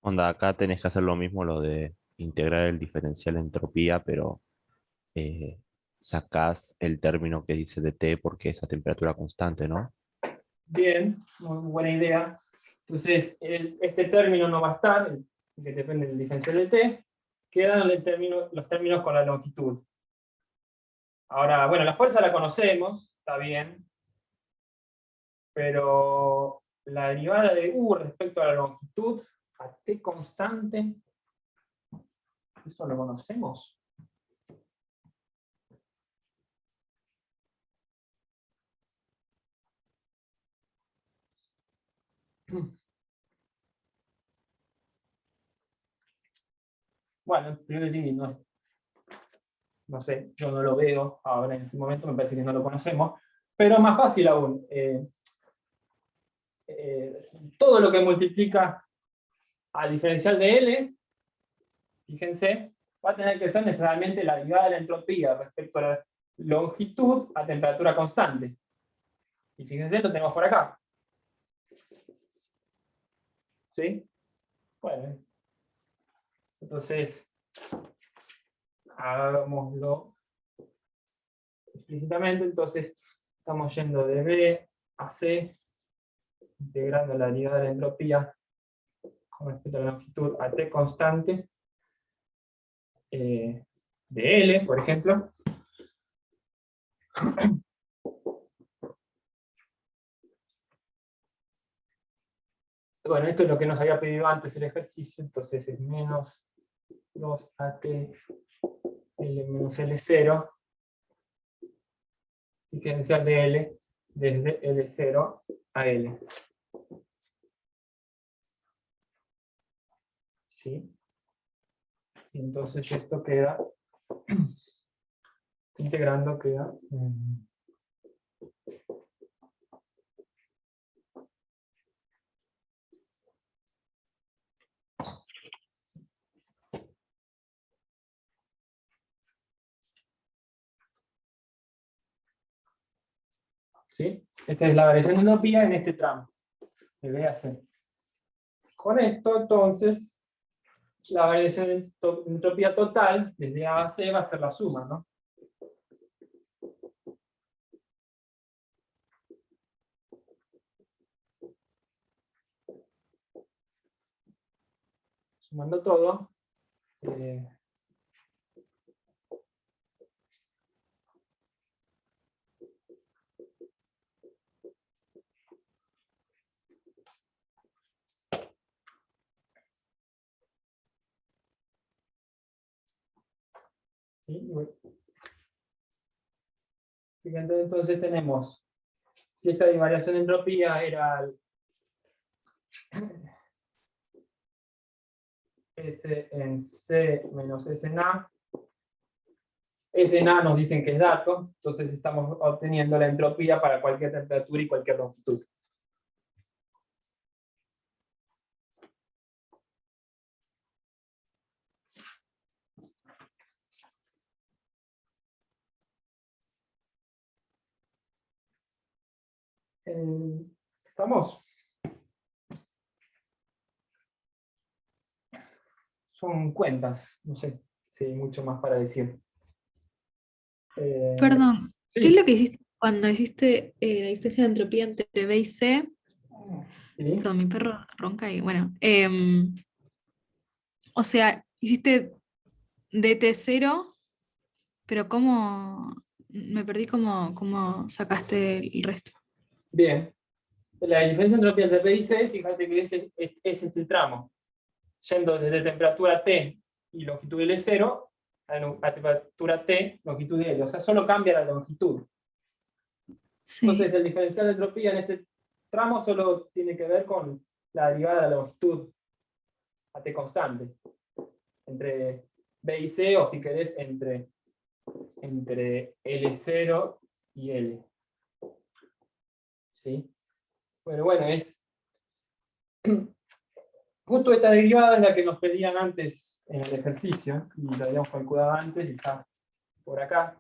Onda, acá tenés que hacer lo mismo, lo de integrar el diferencial entropía, pero eh, sacás el término que dice de T porque es a temperatura constante, ¿no? Bien, muy buena idea. Entonces, este término no va a estar, el que depende del diferencial de T, quedan los términos con la longitud. Ahora, bueno, la fuerza la conocemos, está bien, pero la derivada de U respecto a la longitud, a T constante, ¿eso lo conocemos? Bueno, en priori no sé, yo no lo veo ahora en este momento, me parece que no lo conocemos, pero más fácil aún. Todo lo que multiplica al diferencial de L, fíjense, va a tener que ser necesariamente la derivada de la entropía respecto a la longitud a temperatura constante. Y fíjense, lo tenemos por acá. ¿Sí? Bueno, entonces, hagámoslo explícitamente. Entonces, estamos yendo de B a C, integrando la derivada de la entropía con respecto a la longitud a T constante, de L, por ejemplo. Bueno, esto es lo que nos había pedido antes el ejercicio, entonces es menos 2AT L menos L0, diferencial de L desde L0 a L. ¿Sí? Sí, entonces esto queda, integrando queda... ¿sí? Esta es la variación de entropía en este tramo, de B a C. Con esto, entonces, la variación de entropía total, desde A a C, va a ser la suma, ¿no? Sumando todo, ¿sí? Fíjense, entonces tenemos, si esta variación de entropía era S en C menos S en A, S en A nos dicen que es dato, entonces estamos obteniendo la entropía para cualquier temperatura y cualquier longitud. ¿Estamos? son cuentas, no sé si hay mucho más para decir. Perdón, ¿qué es sí. lo que hiciste cuando hiciste la diferencia de entropía entre B y C? ¿Sí? Perdón, mi perro ronca y bueno. O sea, hiciste DT0, pero ¿cómo? Me perdí cómo sacaste el resto. Bien. La diferencia de entropía entre P y C, fíjate que es este tramo. Yendo desde temperatura T y longitud L0 a temperatura T, longitud L. O sea, solo cambia la longitud. Sí. Entonces, el diferencial de entropía en este tramo solo tiene que ver con la derivada de la longitud a T constante. Entre B y C, o si querés, entre L0 y L. ¿Sí? Bueno, es justo esta derivada es la que nos pedían antes en el ejercicio, y la habíamos calculado antes, y está por acá.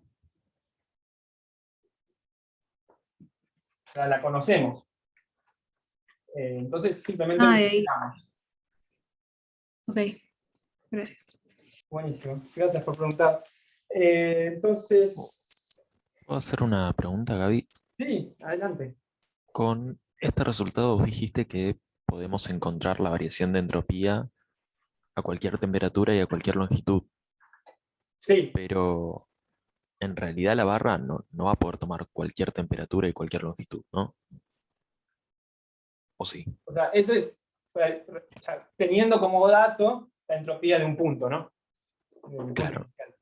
O sea, la conocemos. Entonces, simplemente Ah, lo de ahí. explicamos. Ok, gracias. Buenísimo, gracias por preguntar. Entonces, ¿Puedo hacer una pregunta, Gaby? sí, adelante. Con este resultado vos dijiste que podemos encontrar la variación de entropía a cualquier temperatura y a cualquier longitud, Sí, pero en realidad la barra no va a poder tomar cualquier temperatura y cualquier longitud, ¿no? ¿O sí? o sea, eso es o sea, teniendo como dato la entropía de un punto, ¿no? Del punto Claro. inicial.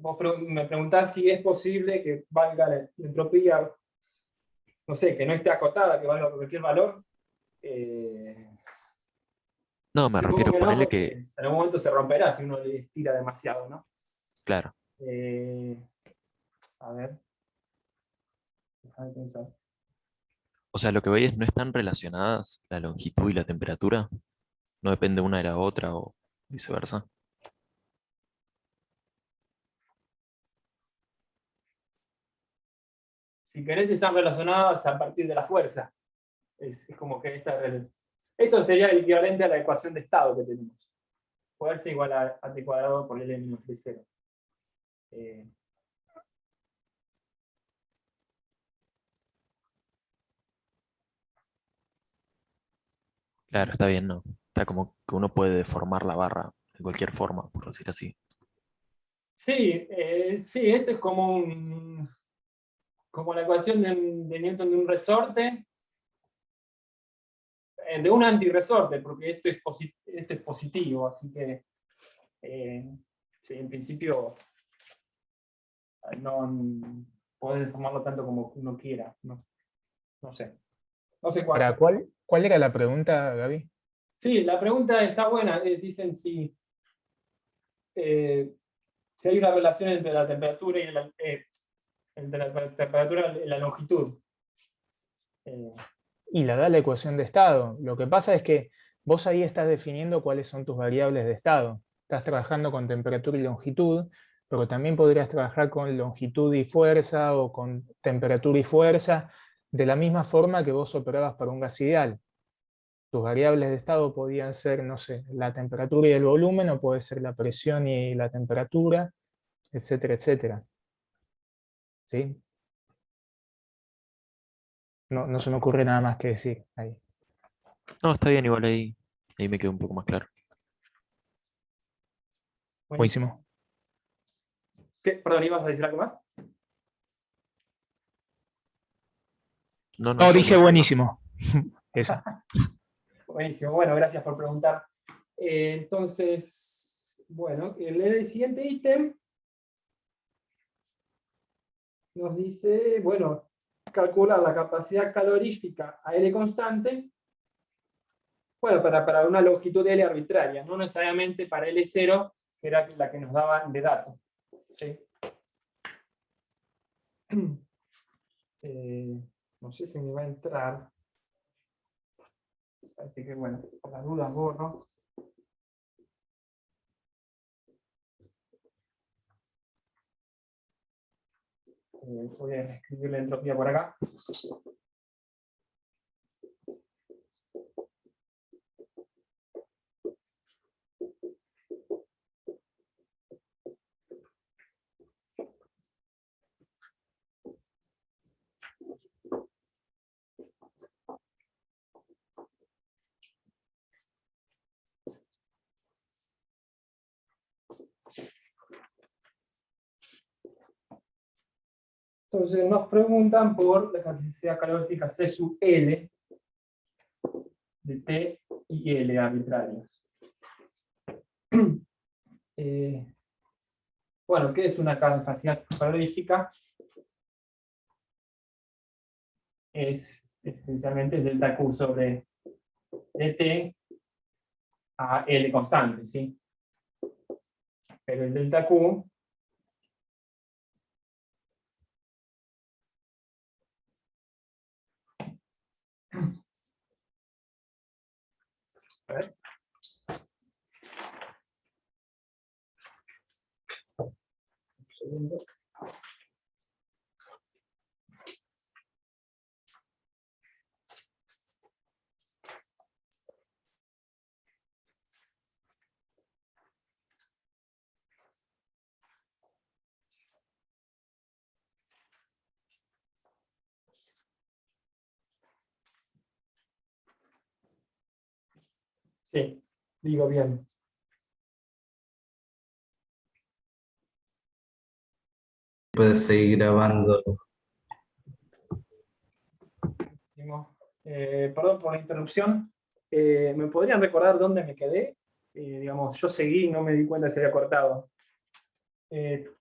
Vos me preguntás si es posible que valga la entropía, no sé, que no esté acotada, que valga cualquier valor. No, me Supongo refiero, que no, ponerle porque que, en algún momento se romperá si uno le estira demasiado, ¿no? claro, A ver, déjame pensar. o sea, lo que veis no están relacionadas la longitud y la temperatura, no depende una de la otra o viceversa. Si querés, están relacionadas a partir de la fuerza. Es como que esto sería el equivalente a la ecuación de estado que tenemos. Fuerza igual a t cuadrado por L menos T0. Claro, está bien, ¿no? Está como que uno puede deformar la barra de cualquier forma, por decir así. Sí, sí, esto es como la ecuación de Newton de un resorte, de un antirresorte, porque esto es positivo, así que sí, en principio no podés deformarlo tanto como uno quiera. No sé. No sé ¿Para cuánto. cuál era la pregunta, Gaby? Sí, la pregunta está buena. Dicen si hay una relación entre la temperatura y la longitud. Y la da la ecuación de estado. Lo que pasa es que vos ahí estás definiendo cuáles son tus variables de estado. Estás trabajando con temperatura y longitud, pero también podrías trabajar con longitud y fuerza o con temperatura y fuerza, de la misma forma que vos operabas para un gas ideal. Tus variables de estado podían ser, no sé, la temperatura y el volumen, o puede ser la presión y la temperatura, etcétera, etcétera. ¿Sí? No se me ocurre nada más que decir ahí. No, está bien, igual ahí me quedó un poco más claro. Buenísimo. Perdón, ¿ibas a decir algo más? No, No, yo dije no. buenísimo. Eso. Buenísimo, bueno, gracias por preguntar. Entonces, bueno, el siguiente ítem nos dice, bueno, calcular la capacidad calorífica a L constante, bueno, para una longitud de L arbitraria, no necesariamente para L0, que era la que nos daban de dato. ¿Sí? No sé si me va a entrar. Así que bueno, por las dudas borro. Voy a escribir la entropía por acá. Entonces nos preguntan por la capacidad calorífica C sub L de T y L arbitrarios. Bueno, ¿qué es una capacidad calorífica? Es esencialmente el delta Q sobre dt a L constante, ¿sí? Pero el delta Q a ver. Un segundo. Sí, digo bien. Puedes seguir grabando. Perdón por la interrupción. ¿Me podrían recordar dónde me quedé? Digamos, yo seguí y no me di cuenta si se había cortado. ¿Llegaron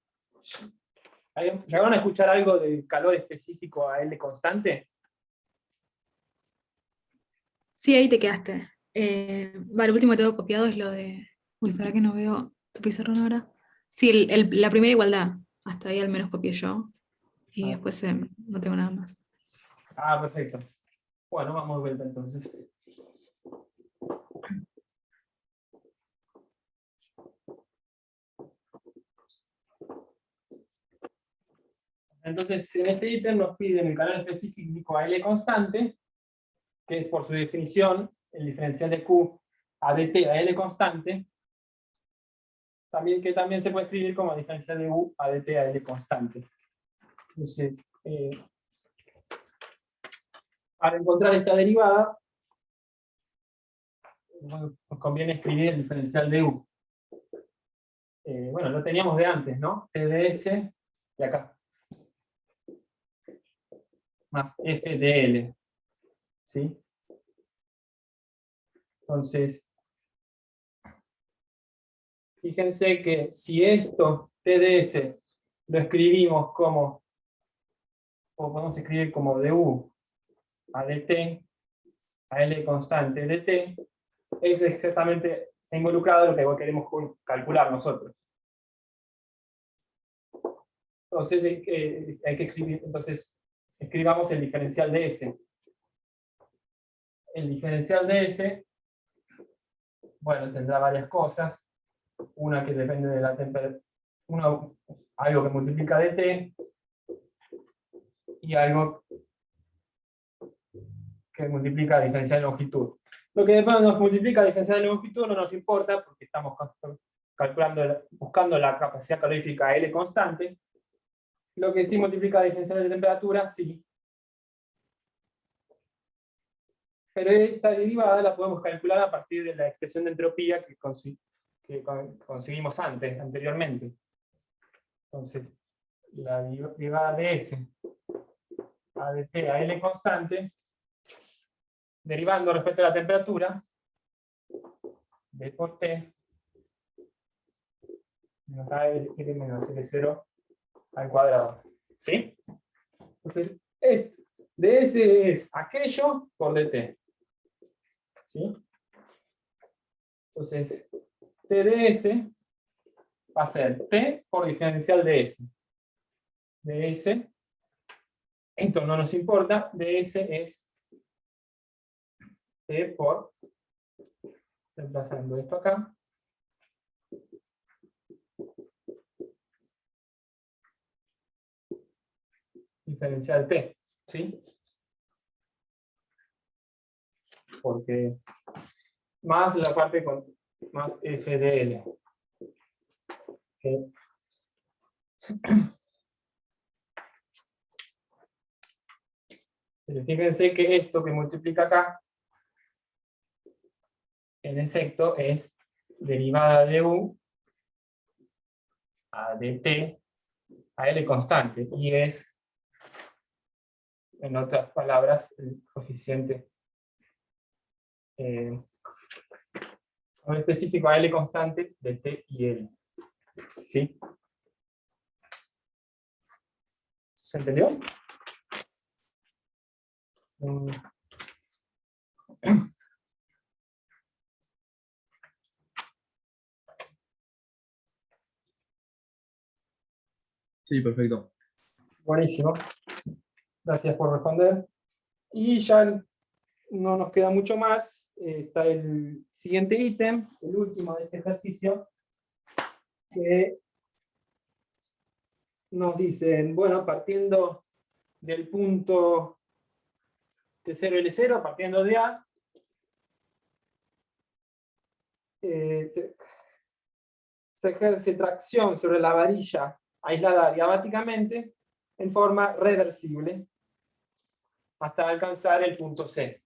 a escuchar algo del calor específico a L constante? Sí, ahí te quedaste. Vale, el último que tengo copiado es lo de. Uy, ¿para qué no veo tu pizarrón ahora? Sí, la primera igualdad. Hasta ahí al menos copié yo. Y después no tengo nada más. Ah, perfecto. Bueno, vamos de vuelta entonces. Entonces, en este ítem nos piden el calor específico a L constante, que es por su definición el diferencial de Q a dt a L constante, que también se puede escribir como diferencial de U a dt a L constante. Entonces, para encontrar esta derivada, nos conviene escribir el diferencial de U. Bueno, lo teníamos de antes, ¿no? TdS de acá. Más F de L. ¿Sí? Entonces, fíjense que si esto, TdS, lo escribimos como, o podemos escribir como du a dt, a L constante dt, es exactamente involucrado lo que queremos calcular nosotros. Entonces, hay que escribir, entonces escribamos el diferencial de S. El diferencial de S, bueno, tendrá varias cosas. Una que depende de la temperatura, algo que multiplica dt, y algo que multiplica diferencial de longitud. Lo que después nos multiplica diferencial de longitud no nos importa, porque estamos calculando, buscando la capacidad calorífica L constante. Lo que sí multiplica diferencial de temperatura, sí. Pero esta derivada la podemos calcular a partir de la expresión de entropía que conseguimos anteriormente. Entonces, la derivada de S a dt a L constante, derivando respecto a la temperatura, D por T, menos AL menos L0 al cuadrado. ¿Sí? Entonces, ds es aquello por dt. ¿Sí? Entonces, TdS va a ser T por diferencial de S. ds, esto no nos importa, ds es T por, reemplazando esto acá, diferencial T, ¿sí? Porque más la parte con más F de L. ¿Okay? Pero fíjense que esto que multiplica acá, en efecto, es derivada de U a dt a L constante, y es En otras palabras, el coeficiente un específico a L constante de T y L. ¿Sí? ¿Se entendió? Mm. Sí, perfecto. Buenísimo. Gracias por responder. Y ya no nos queda mucho más. Está el siguiente ítem, el último de este ejercicio, que nos dicen, bueno, partiendo del punto de 0L0, partiendo de A, se ejerce tracción sobre la varilla aislada diabáticamente en forma reversible hasta alcanzar el punto C.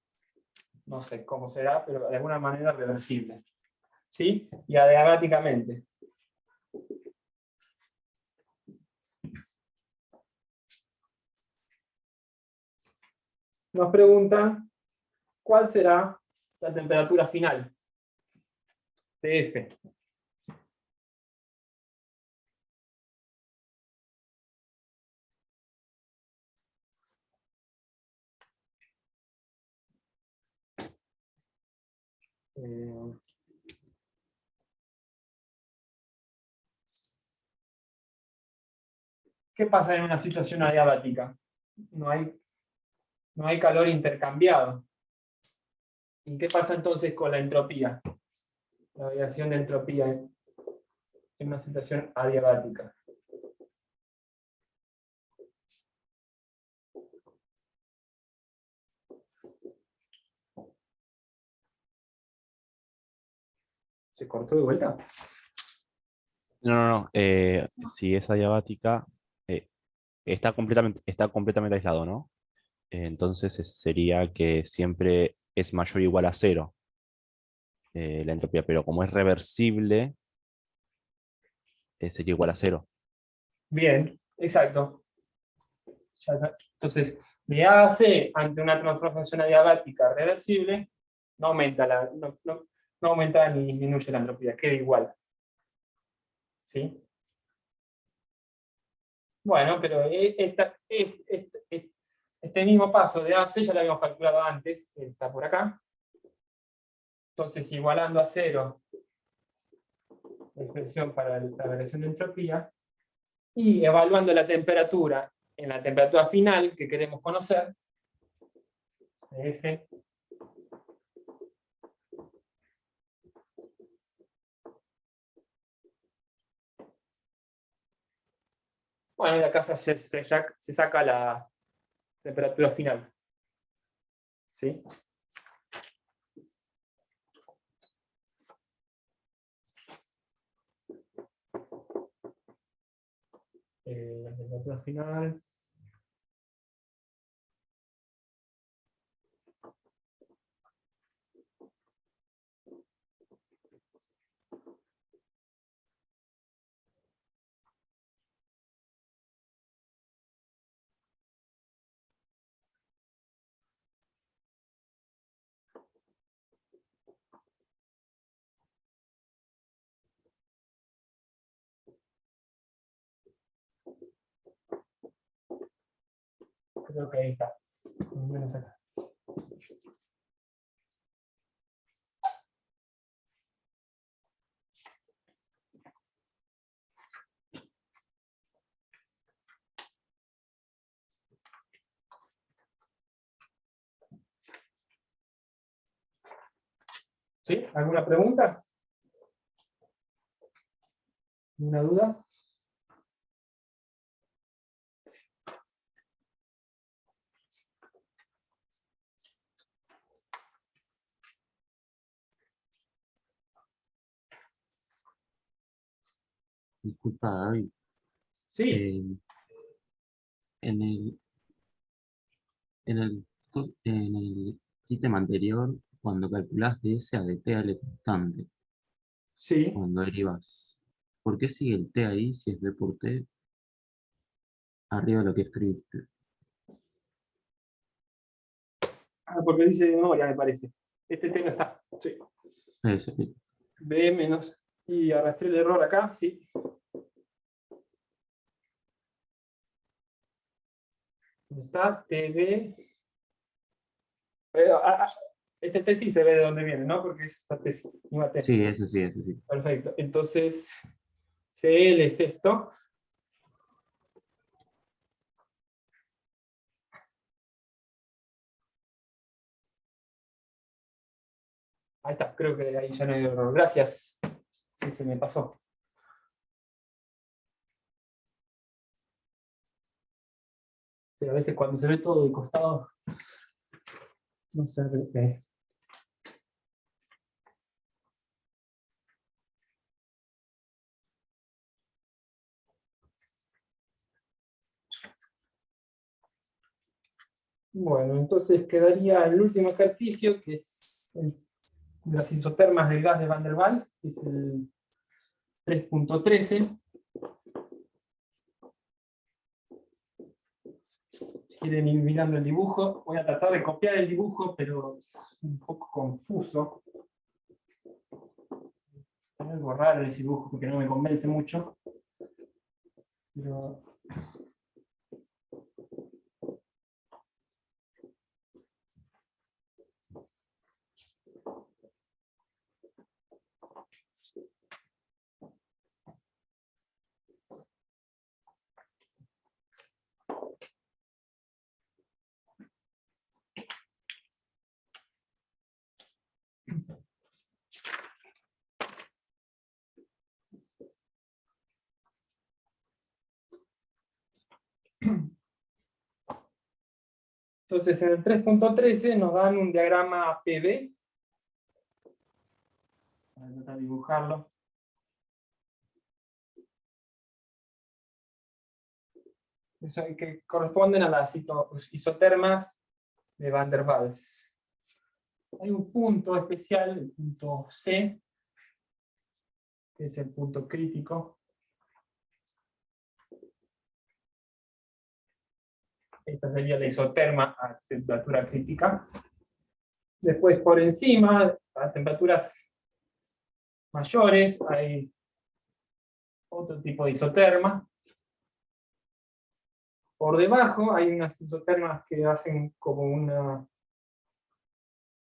No sé cómo será, pero de alguna manera reversible. ¿Sí? Y adiabáticamente. Nos preguntan cuál será la temperatura final de F. ¿Qué pasa en una situación adiabática? No hay calor intercambiado. ¿Y qué pasa entonces con la entropía? La variación de entropía en una situación adiabática. ¿Se cortó de vuelta? No. Si es adiabática, está completamente aislado, ¿no? Entonces sería que siempre es mayor o igual a cero la entropía, pero como es reversible, sería igual a cero. Bien, exacto. Entonces, de A a C ante una transformación adiabática reversible, no aumenta, no aumenta ni disminuye la entropía, queda igual. ¿Sí? Bueno, pero este mismo paso de A a C ya lo habíamos calculado antes, está por acá. Entonces, igualando a cero la expresión para la variación de entropía, y evaluando la temperatura en la temperatura final que queremos conocer, de F, bueno, de acá se saca la temperatura final. ¿Sí? La temperatura final. Creo que ahí está. Más o menos acá. ¿Sí? ¿Alguna pregunta? ¿Alguna duda? Disculpa, David. Sí. En el, en el ítem anterior, cuando calculas de S a de T al constante, Sí. cuando derivas, ¿por qué sigue el T ahí si es B por T arriba de lo que escribiste? Porque dice de memoria, me parece. Este T no está. Sí. Sí. B menos. Y arrastré el error acá, sí. ¿Dónde está? TB. Este T sí se ve de dónde viene, ¿no? Porque es esta T, misma T. Sí, eso sí, eso sí. Perfecto. Entonces, CL es esto. Ahí está, creo que ahí ya no hay error. Gracias. Sí, se me pasó. Sí, a veces cuando se ve todo de costado, no se ve. Bueno, entonces quedaría el último ejercicio, que es el de las isotermas del gas de Van der Waals, que es el 3.13. Si quieren ir mirando el dibujo, voy a tratar de copiar el dibujo, pero es un poco confuso. Hay algo raro en ese dibujo porque no me convence mucho. Pero... Entonces en el 3.13 nos dan un diagrama PB. Voy a tratar de dibujarlo. Eso, que corresponden a las isotermas de Van der Waals. Hay un punto especial, el punto C, que es el punto crítico. Esta sería la isoterma a temperatura crítica. Después por encima, a temperaturas mayores, hay otro tipo de isoterma. Por debajo hay unas isotermas que hacen como una...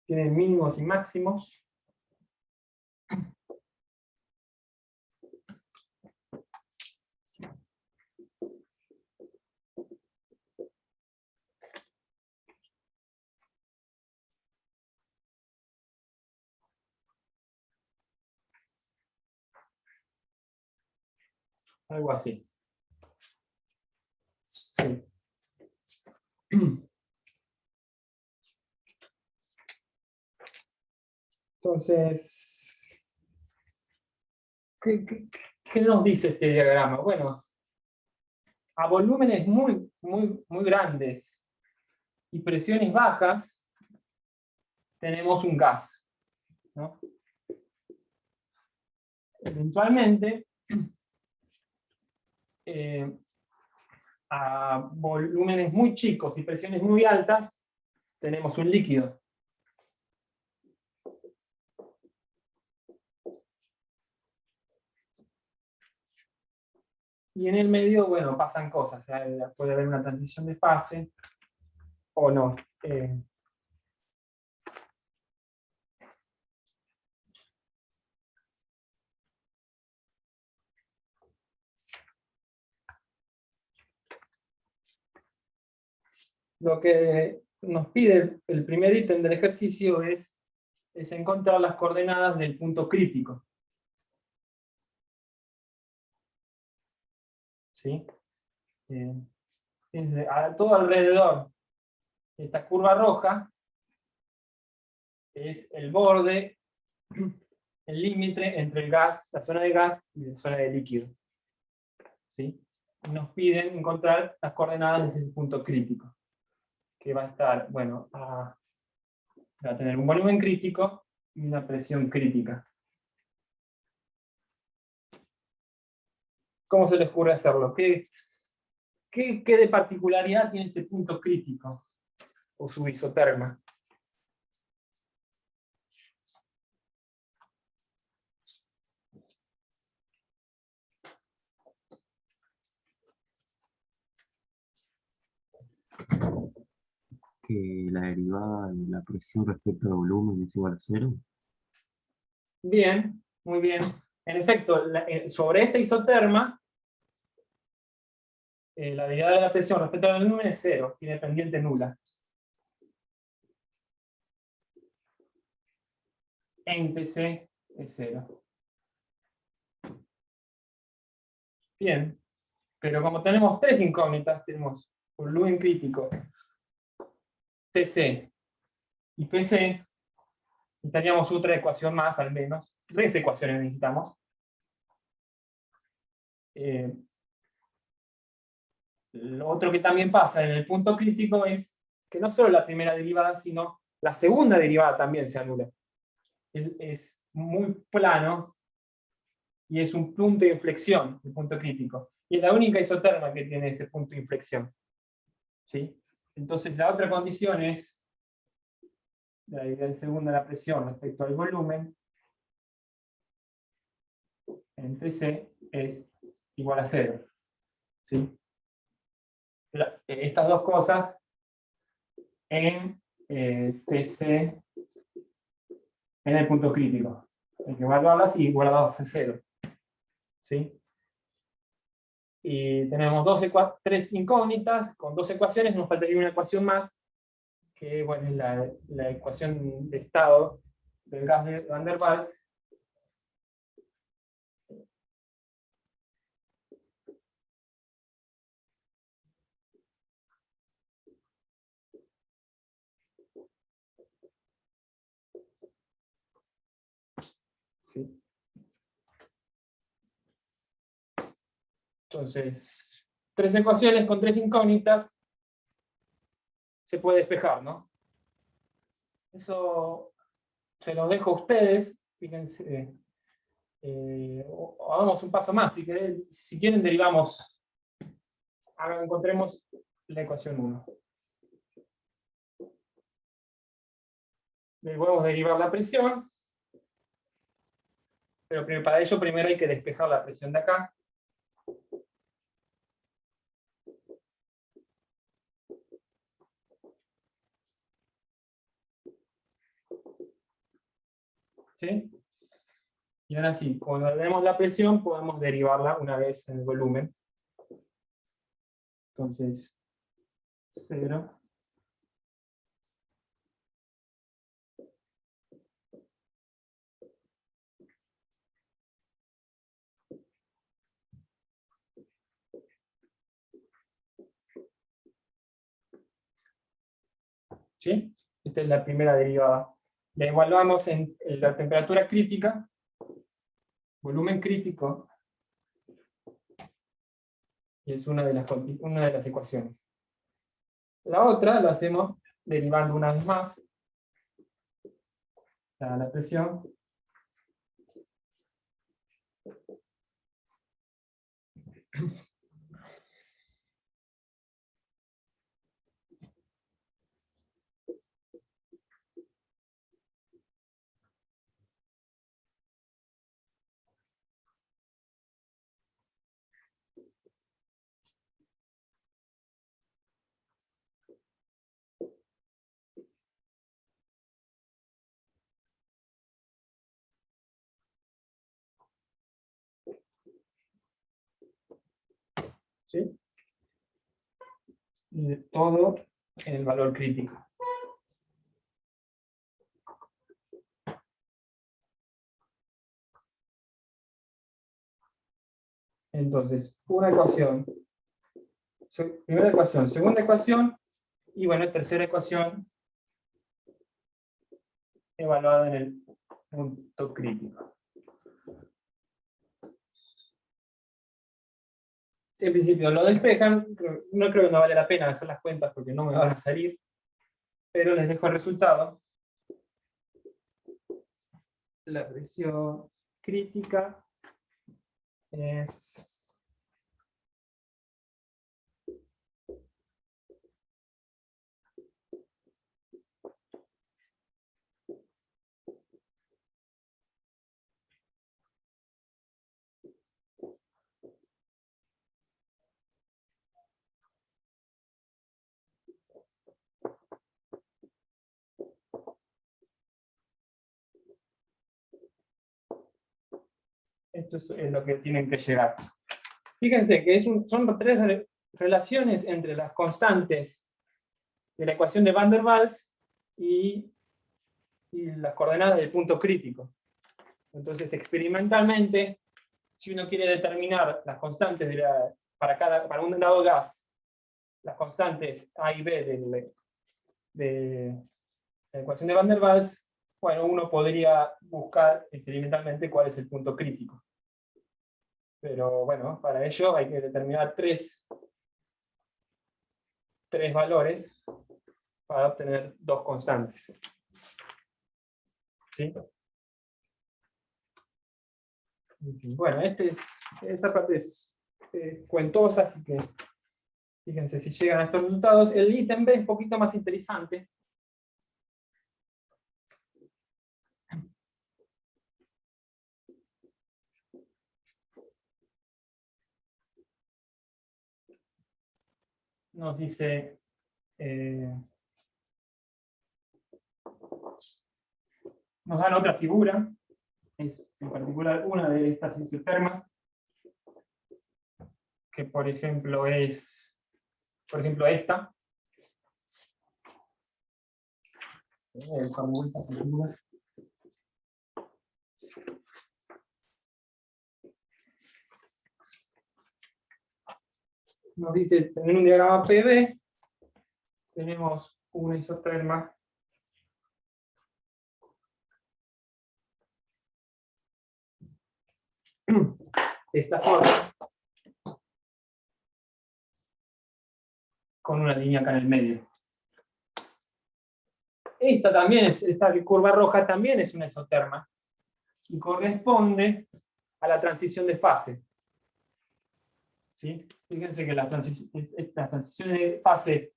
tienen mínimos y máximos. Algo así. Sí. Entonces, ¿qué nos dice este diagrama? Bueno, a volúmenes muy grandes y presiones bajas, tenemos un gas, ¿no? Eventualmente, a volúmenes muy chicos y presiones muy altas, tenemos un líquido. Y en el medio, bueno, pasan cosas. Puede haber una transición de fase o no. Lo que nos pide el primer ítem del ejercicio es encontrar las coordenadas del punto crítico. ¿Sí? Fíjense, todo alrededor de esta curva roja es el borde, el límite entre el gas, la zona de gas y la zona de líquido. ¿Sí? Y nos piden encontrar las coordenadas de ese punto crítico, que va a estar, bueno, va a tener un volumen crítico y una presión crítica. ¿Cómo se les ocurre hacerlo? ¿Qué de particularidad tiene este punto crítico? O su isoterma. que la derivada de la presión respecto al volumen es igual a cero? Bien, muy bien. En efecto, sobre esta isoterma, la derivada de la presión respecto al volumen es cero, tiene pendiente nula. En TC es cero. Bien, pero como tenemos tres incógnitas, tenemos volumen crítico, TC y PC, necesitaríamos otra ecuación más, al menos. Tres ecuaciones necesitamos. Lo otro que también pasa en el punto crítico es que no solo la primera derivada, sino la segunda derivada también se anula. Es muy plano y es un punto de inflexión, el punto crítico. Y es la única isoterma que tiene ese punto de inflexión. ¿Sí? Entonces la otra condición es la derivada segunda de la presión respecto al volumen entre C es igual a cero. ¿Sí? Estas dos cosas en TC en el punto crítico. Hay que evaluarlas y guardarlas en cero. ¿Sí? Y tenemos tres incógnitas con dos ecuaciones, nos faltaría una ecuación más, que bueno, es la ecuación de estado del gas de Van der Waals. ¿Sí? Entonces, tres ecuaciones con tres incógnitas se puede despejar, ¿no? Eso se los dejo a ustedes. Fíjense, hagamos un paso más. Si quieren, derivamos. Ahora encontremos la ecuación 1. Podemos derivar la presión, pero para ello primero hay que despejar la presión de acá. ¿Sí? Y ahora sí, cuando tenemos la presión, podemos derivarla una vez en el volumen. Entonces, 0. ¿Sí? Esta es la primera derivada. La evaluamos en la temperatura crítica, volumen crítico, y es una de las ecuaciones. La otra la hacemos derivando una vez más la presión. ¿Sí? Y todo en el valor crítico. Entonces, una ecuación, primera ecuación, segunda ecuación, y bueno, tercera ecuación evaluada en el punto crítico. En principio lo despejan, no creo que no vale la pena hacer las cuentas porque no me van a salir, pero les dejo el resultado. La presión crítica es Esto es lo que tienen que llegar. Fíjense que son tres relaciones entre las constantes de la ecuación de Van der Waals y las coordenadas del punto crítico. Entonces, experimentalmente, si uno quiere determinar las constantes para un dado gas, las constantes A y B de la ecuación de Van der Waals, bueno, uno podría buscar experimentalmente cuál es el punto crítico. Pero bueno, para ello hay que determinar tres valores para obtener dos constantes. ¿Sí? Bueno, esta parte es cuentosa, así que fíjense si llegan a estos resultados. El ítem B es un poquito más interesante. Nos dice, nos dan otra figura, es en particular una de estas isotermas, que por ejemplo es, esta. Nos dice, en un diagrama PV, tenemos una isoterma de esta forma, con una línea acá en el medio. Esta curva roja también es una isoterma, y corresponde a la transición de fase. ¿Sí? Fíjense que las transiciones de fase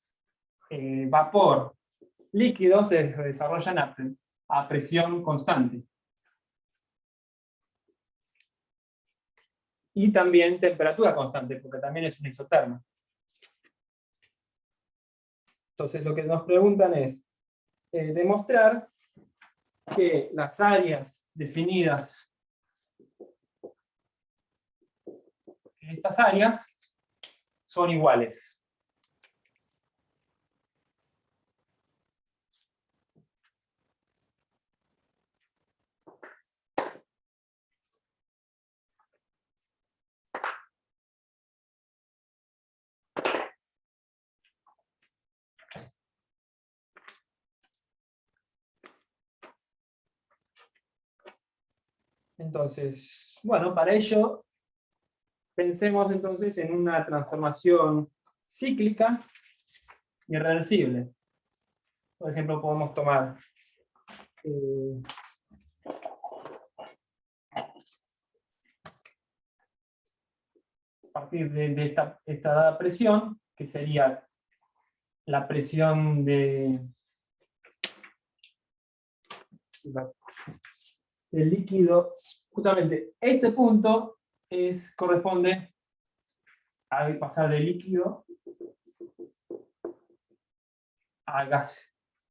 vapor-líquido se desarrollan a presión constante. Y también temperatura constante, porque también es una isoterma. Entonces lo que nos preguntan es demostrar que las áreas definidas, estas áreas son iguales. Entonces, bueno, para ello pensemos entonces en una transformación cíclica y reversible. Por ejemplo, podemos tomar a partir de esta dada presión, que sería la presión del líquido, justamente este punto corresponde a pasar de líquido a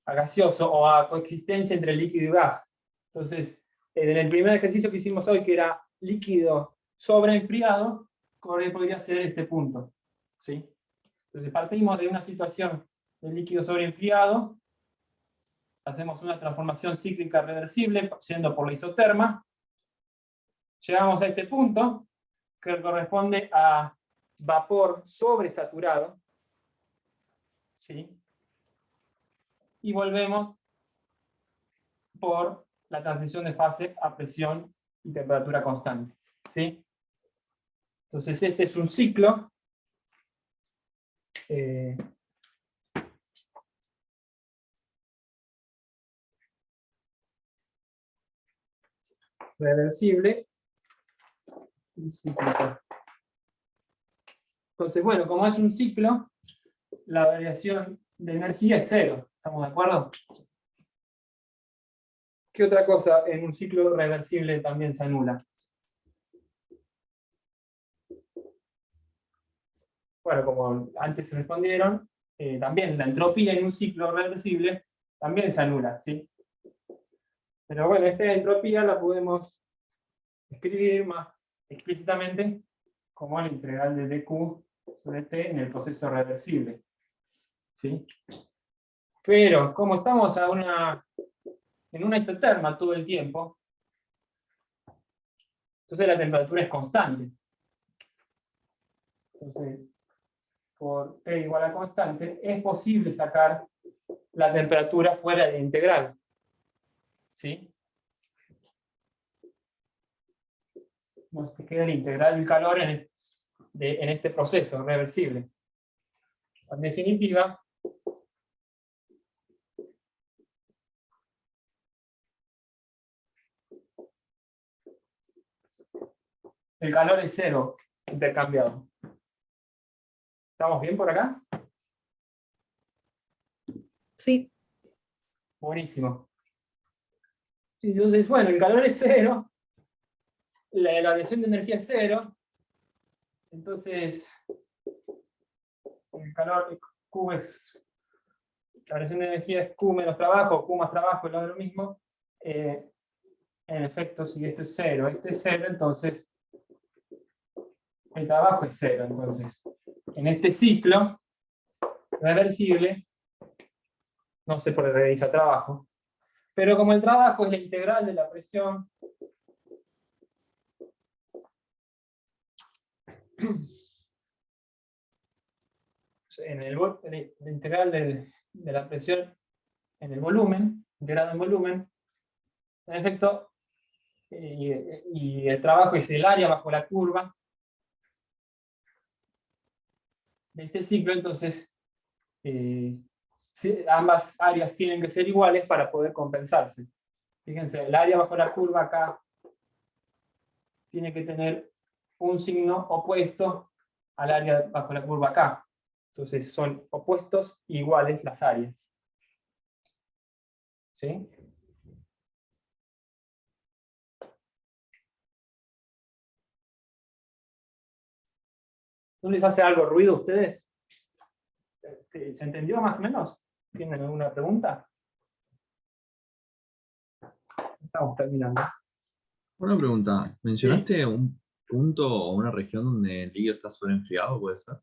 gaseoso, o a coexistencia entre líquido y gas. Entonces, en el primer ejercicio que hicimos hoy, que era líquido sobreenfriado, podría ser este punto. ¿Sí? Entonces partimos de una situación de líquido sobreenfriado, hacemos una transformación cíclica reversible, yendo por la isoterma, llegamos a este punto, que corresponde a vapor sobresaturado, ¿sí? Y volvemos por la transición de fase a presión y temperatura constante, ¿sí? Entonces este es un ciclo reversible y cíclico. Entonces, bueno, como es un ciclo, la variación de energía es cero. ¿Estamos de acuerdo? ¿Qué otra cosa en un ciclo reversible también se anula? Bueno, como antes se respondieron, también la entropía en un ciclo reversible también se anula, ¿sí? Pero bueno, esta entropía la podemos escribir más explícitamente como la integral de dq sobre t en el proceso reversible. ¿Sí? Pero como estamos en una isoterma todo el tiempo, entonces la temperatura es constante. Entonces, por T igual a constante, es posible sacar la temperatura fuera de la integral. ¿Sí? Nos queda la integral del calor en este proceso reversible. En definitiva, el calor es cero intercambiado. ¿Estamos bien por acá? Sí. Buenísimo. Entonces, bueno, el calor es cero, la radiación de energía es cero, entonces, si el calor Q es, la radiación de energía es Q menos trabajo, Q más trabajo, es lo mismo, en efecto, si esto es cero, entonces el trabajo es cero. Entonces, en este ciclo reversible, no se puede realizar trabajo, pero como el trabajo es la integral de la presión la integral de la presión en el volumen, integrado en volumen, en efecto, y el trabajo es el área bajo la curva de este ciclo, entonces ambas áreas tienen que ser iguales para poder compensarse. Fíjense, el área bajo la curva acá tiene que tener un signo opuesto al área bajo la curva acá. Entonces son opuestos e iguales las áreas. ¿Sí? ¿No les hace algo ruido a ustedes? ¿Se entendió más o menos? ¿Tienen alguna pregunta? Estamos terminando. Una pregunta. ¿Mencionaste un punto o una región donde el líquido está sobreenfriado, puede ser?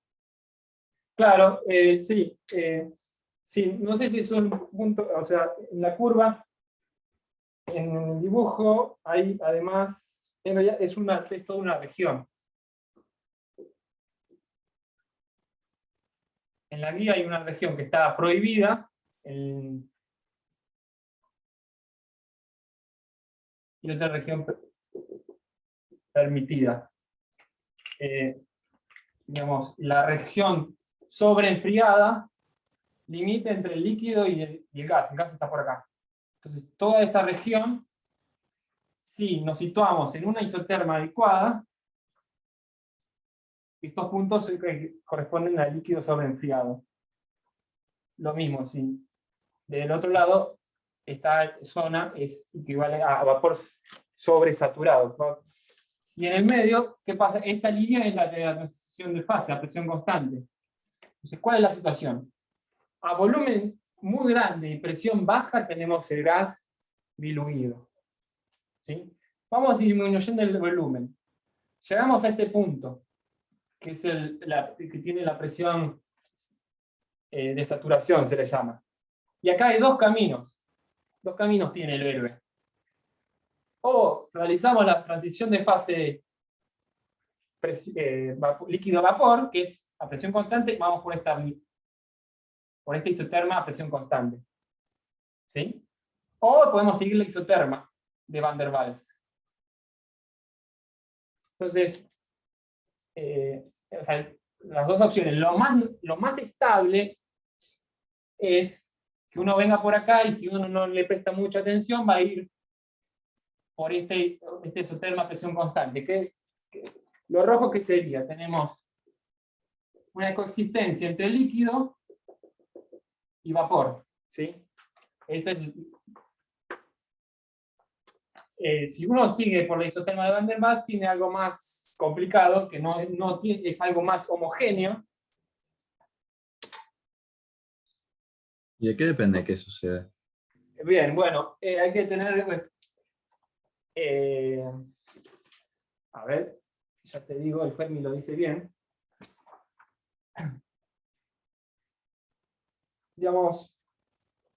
Claro, sí. Sí, no sé si es un punto, o sea, en la curva, en el dibujo, hay además, en realidad es toda una región. En la guía hay una región que está prohibida, y otra región permitida. Digamos, la región sobreenfriada limita entre el líquido y el gas. El gas está por acá. Entonces, toda esta región, si nos situamos en una isoterma adecuada, estos puntos corresponden al líquido sobreenfriado. Lo mismo, si del otro lado esta zona equivale a vapor sobresaturado, ¿no? Y en el medio, ¿qué pasa? Esta línea es la de la transición de fase a presión constante. Entonces, ¿cuál es la situación? A volumen muy grande y presión baja tenemos el gas diluido. ¿Sí? Vamos disminuyendo el volumen. Llegamos a este punto, que es que tiene la presión de saturación, se le llama. Y acá hay dos caminos. Dos caminos tiene el héroe. O realizamos la transición de fase líquido a vapor, que es a presión constante, vamos por esta isoterma a presión constante. ¿Sí? O podemos seguir la isoterma de Van der Waals. Entonces, o sea, las dos opciones. Lo más estable es que uno venga por acá y si uno no le presta mucha atención va a ir por este isoterma a presión constante. Lo rojo que sería, tenemos una coexistencia entre líquido y vapor. ¿Sí? Si uno sigue por la isoterma de Van der Waals, tiene algo más complicado, que es algo más homogéneo. ¿Y de qué depende qué sucede? Bien, bueno, hay que tener... a ver, ya te digo, el Fermi lo dice bien. Digamos,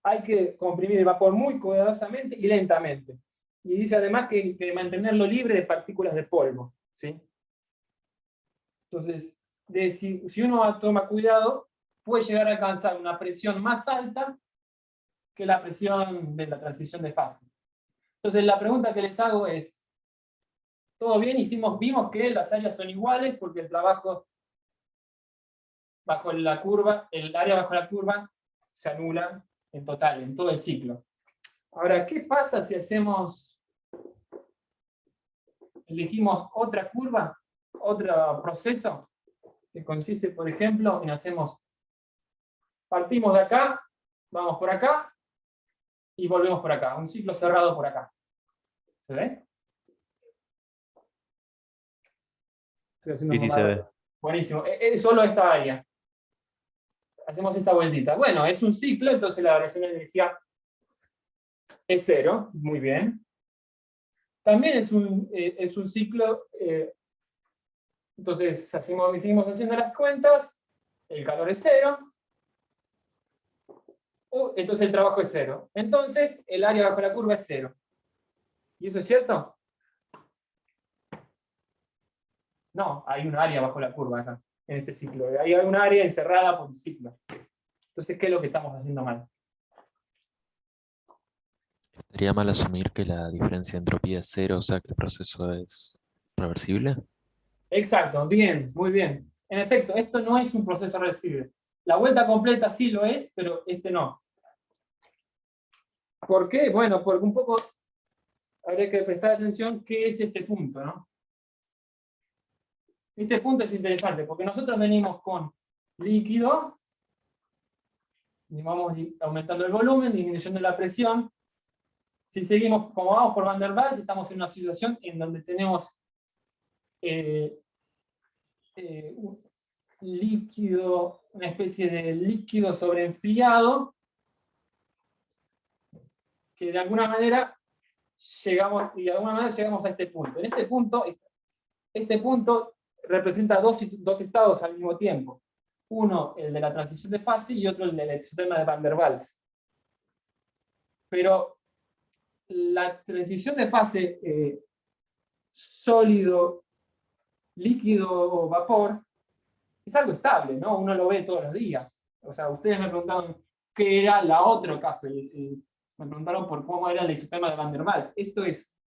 hay que comprimir el vapor muy cuidadosamente y lentamente. Y dice además que mantenerlo libre de partículas de polvo, ¿sí? Entonces, si uno toma cuidado, puede llegar a alcanzar una presión más alta que la presión de la transición de fase. Entonces, la pregunta que les hago es, ¿todo bien? Vimos que las áreas son iguales porque el trabajo bajo la curva, el área bajo la curva se anula en total, en todo el ciclo. Ahora, ¿qué pasa si elegimos otra curva, otro proceso, que consiste, por ejemplo, en partimos de acá, vamos por acá, y volvemos por acá, un ciclo cerrado por acá. ¿Se ve? Estoy haciendo Sí, sí se ve. Buenísimo, es solo esta área. Hacemos esta vueltita. Bueno, es un ciclo, entonces la variación de energía es 0, muy bien. También es un ciclo, entonces seguimos haciendo las cuentas, el calor es 0, entonces el trabajo es 0. Entonces el área bajo la curva es 0. ¿Y eso es cierto? No, hay un área bajo la curva acá, en este ciclo. Hay una área encerrada por el ciclo. Entonces, ¿qué es lo que estamos haciendo mal? ¿Estaría mal asumir que la diferencia de entropía es 0, o sea que el proceso es reversible? Exacto, bien, muy bien. En efecto, esto no es un proceso reversible. La vuelta completa sí lo es, pero este no. ¿Por qué? Bueno, porque un poco habría que prestar atención qué es este punto, ¿no? Este punto es interesante, porque nosotros venimos con líquido, y vamos aumentando el volumen, disminuyendo la presión. Si seguimos como vamos por Van der Waals, estamos en una situación en donde tenemos un líquido, una especie de líquido sobreenfriado, que de alguna manera llegamos a este punto. En este punto representa dos estados al mismo tiempo. Uno, el de la transición de fase, y otro, el del exotema de Van der Waals. Pero la transición de fase sólido, líquido o vapor es algo estable, ¿no? Uno lo ve todos los días. O sea, ustedes me preguntaron qué era la otro caso. Me preguntaron por cómo era el isotema de Van der Waals. Esto es,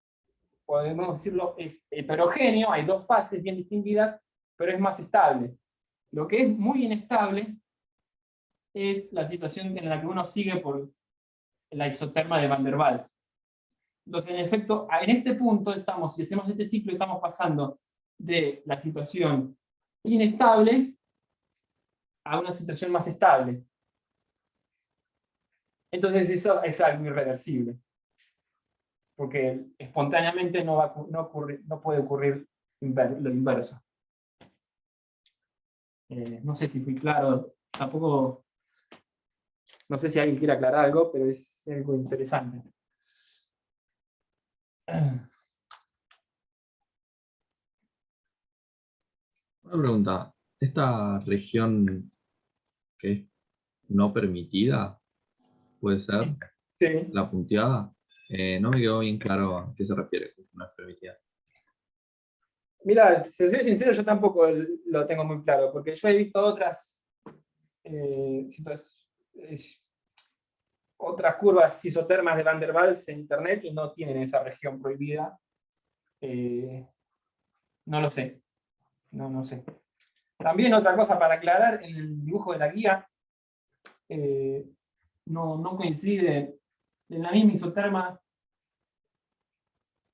podemos decirlo, es heterogéneo, hay dos fases bien distinguidas, pero es más estable. Lo que es muy inestable es la situación en la que uno sigue por la isoterma de Van der Waals. Entonces, en efecto, en este punto estamos, si hacemos este ciclo, estamos pasando de la situación inestable a una situación más estable. Entonces eso es algo irreversible. Porque espontáneamente no puede ocurrir lo inverso. No sé si fui claro, tampoco, no sé si alguien quiere aclarar algo, pero es algo interesante. Una pregunta, ¿esta región que es no permitida puede ser Sí. la punteada? No me quedó bien claro a qué se refiere con que no es permitida. Mira, si soy sincero, yo tampoco lo tengo muy claro, porque yo he visto otras curvas isotermas de Van der Waals en internet y no tienen esa región prohibida. No lo sé. No sé. También otra cosa para aclarar, en el dibujo de la guía no coincide en la misma isoterma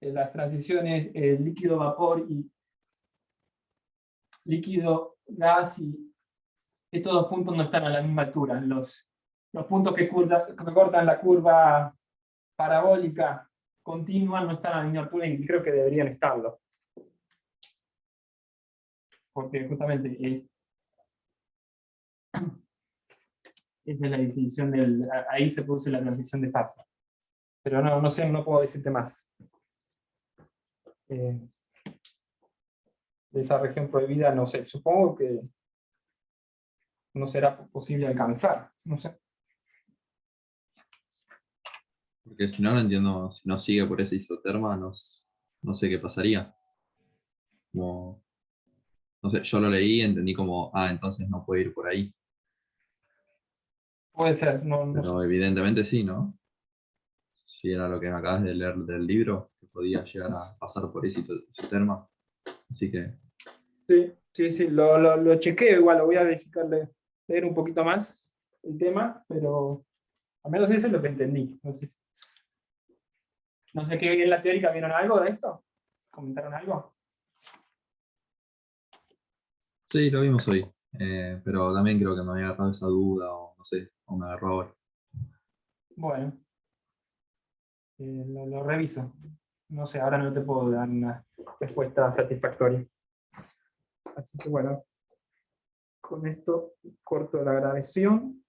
las transiciones líquido-vapor y líquido-gas, y estos dos puntos no están a la misma altura. Los puntos que cortan la curva parabólica continua no están a la misma altura y creo que deberían estarlo. Porque justamente esa es la definición ahí se produce la transición de fase. Pero no sé, no puedo decirte más. de esa región prohibida, no sé, supongo que no será posible alcanzar, no sé. Porque si no, no entiendo, si no sigue por ese isoterma, no sé qué pasaría. Como, no sé, yo lo leí y entendí como, entonces no puede ir por ahí. Puede ser, no Pero sé. evidentemente sí, ¿no? Si era lo que me acabas de leer del libro, que podía llegar a pasar por ese isoterma. Así que, Sí, lo chequeo igual, lo voy a verificar, leer un poquito más el tema, pero al menos eso es lo que entendí. No sé qué en la teórica, ¿vieron algo de esto? ¿Comentaron algo? sí, lo vimos hoy. Pero también creo que me había agarrado esa duda, o no sé, o me agarró ahora. Bueno, lo reviso. No sé, ahora no te puedo dar una respuesta satisfactoria. Así que bueno, con esto corto la grabación.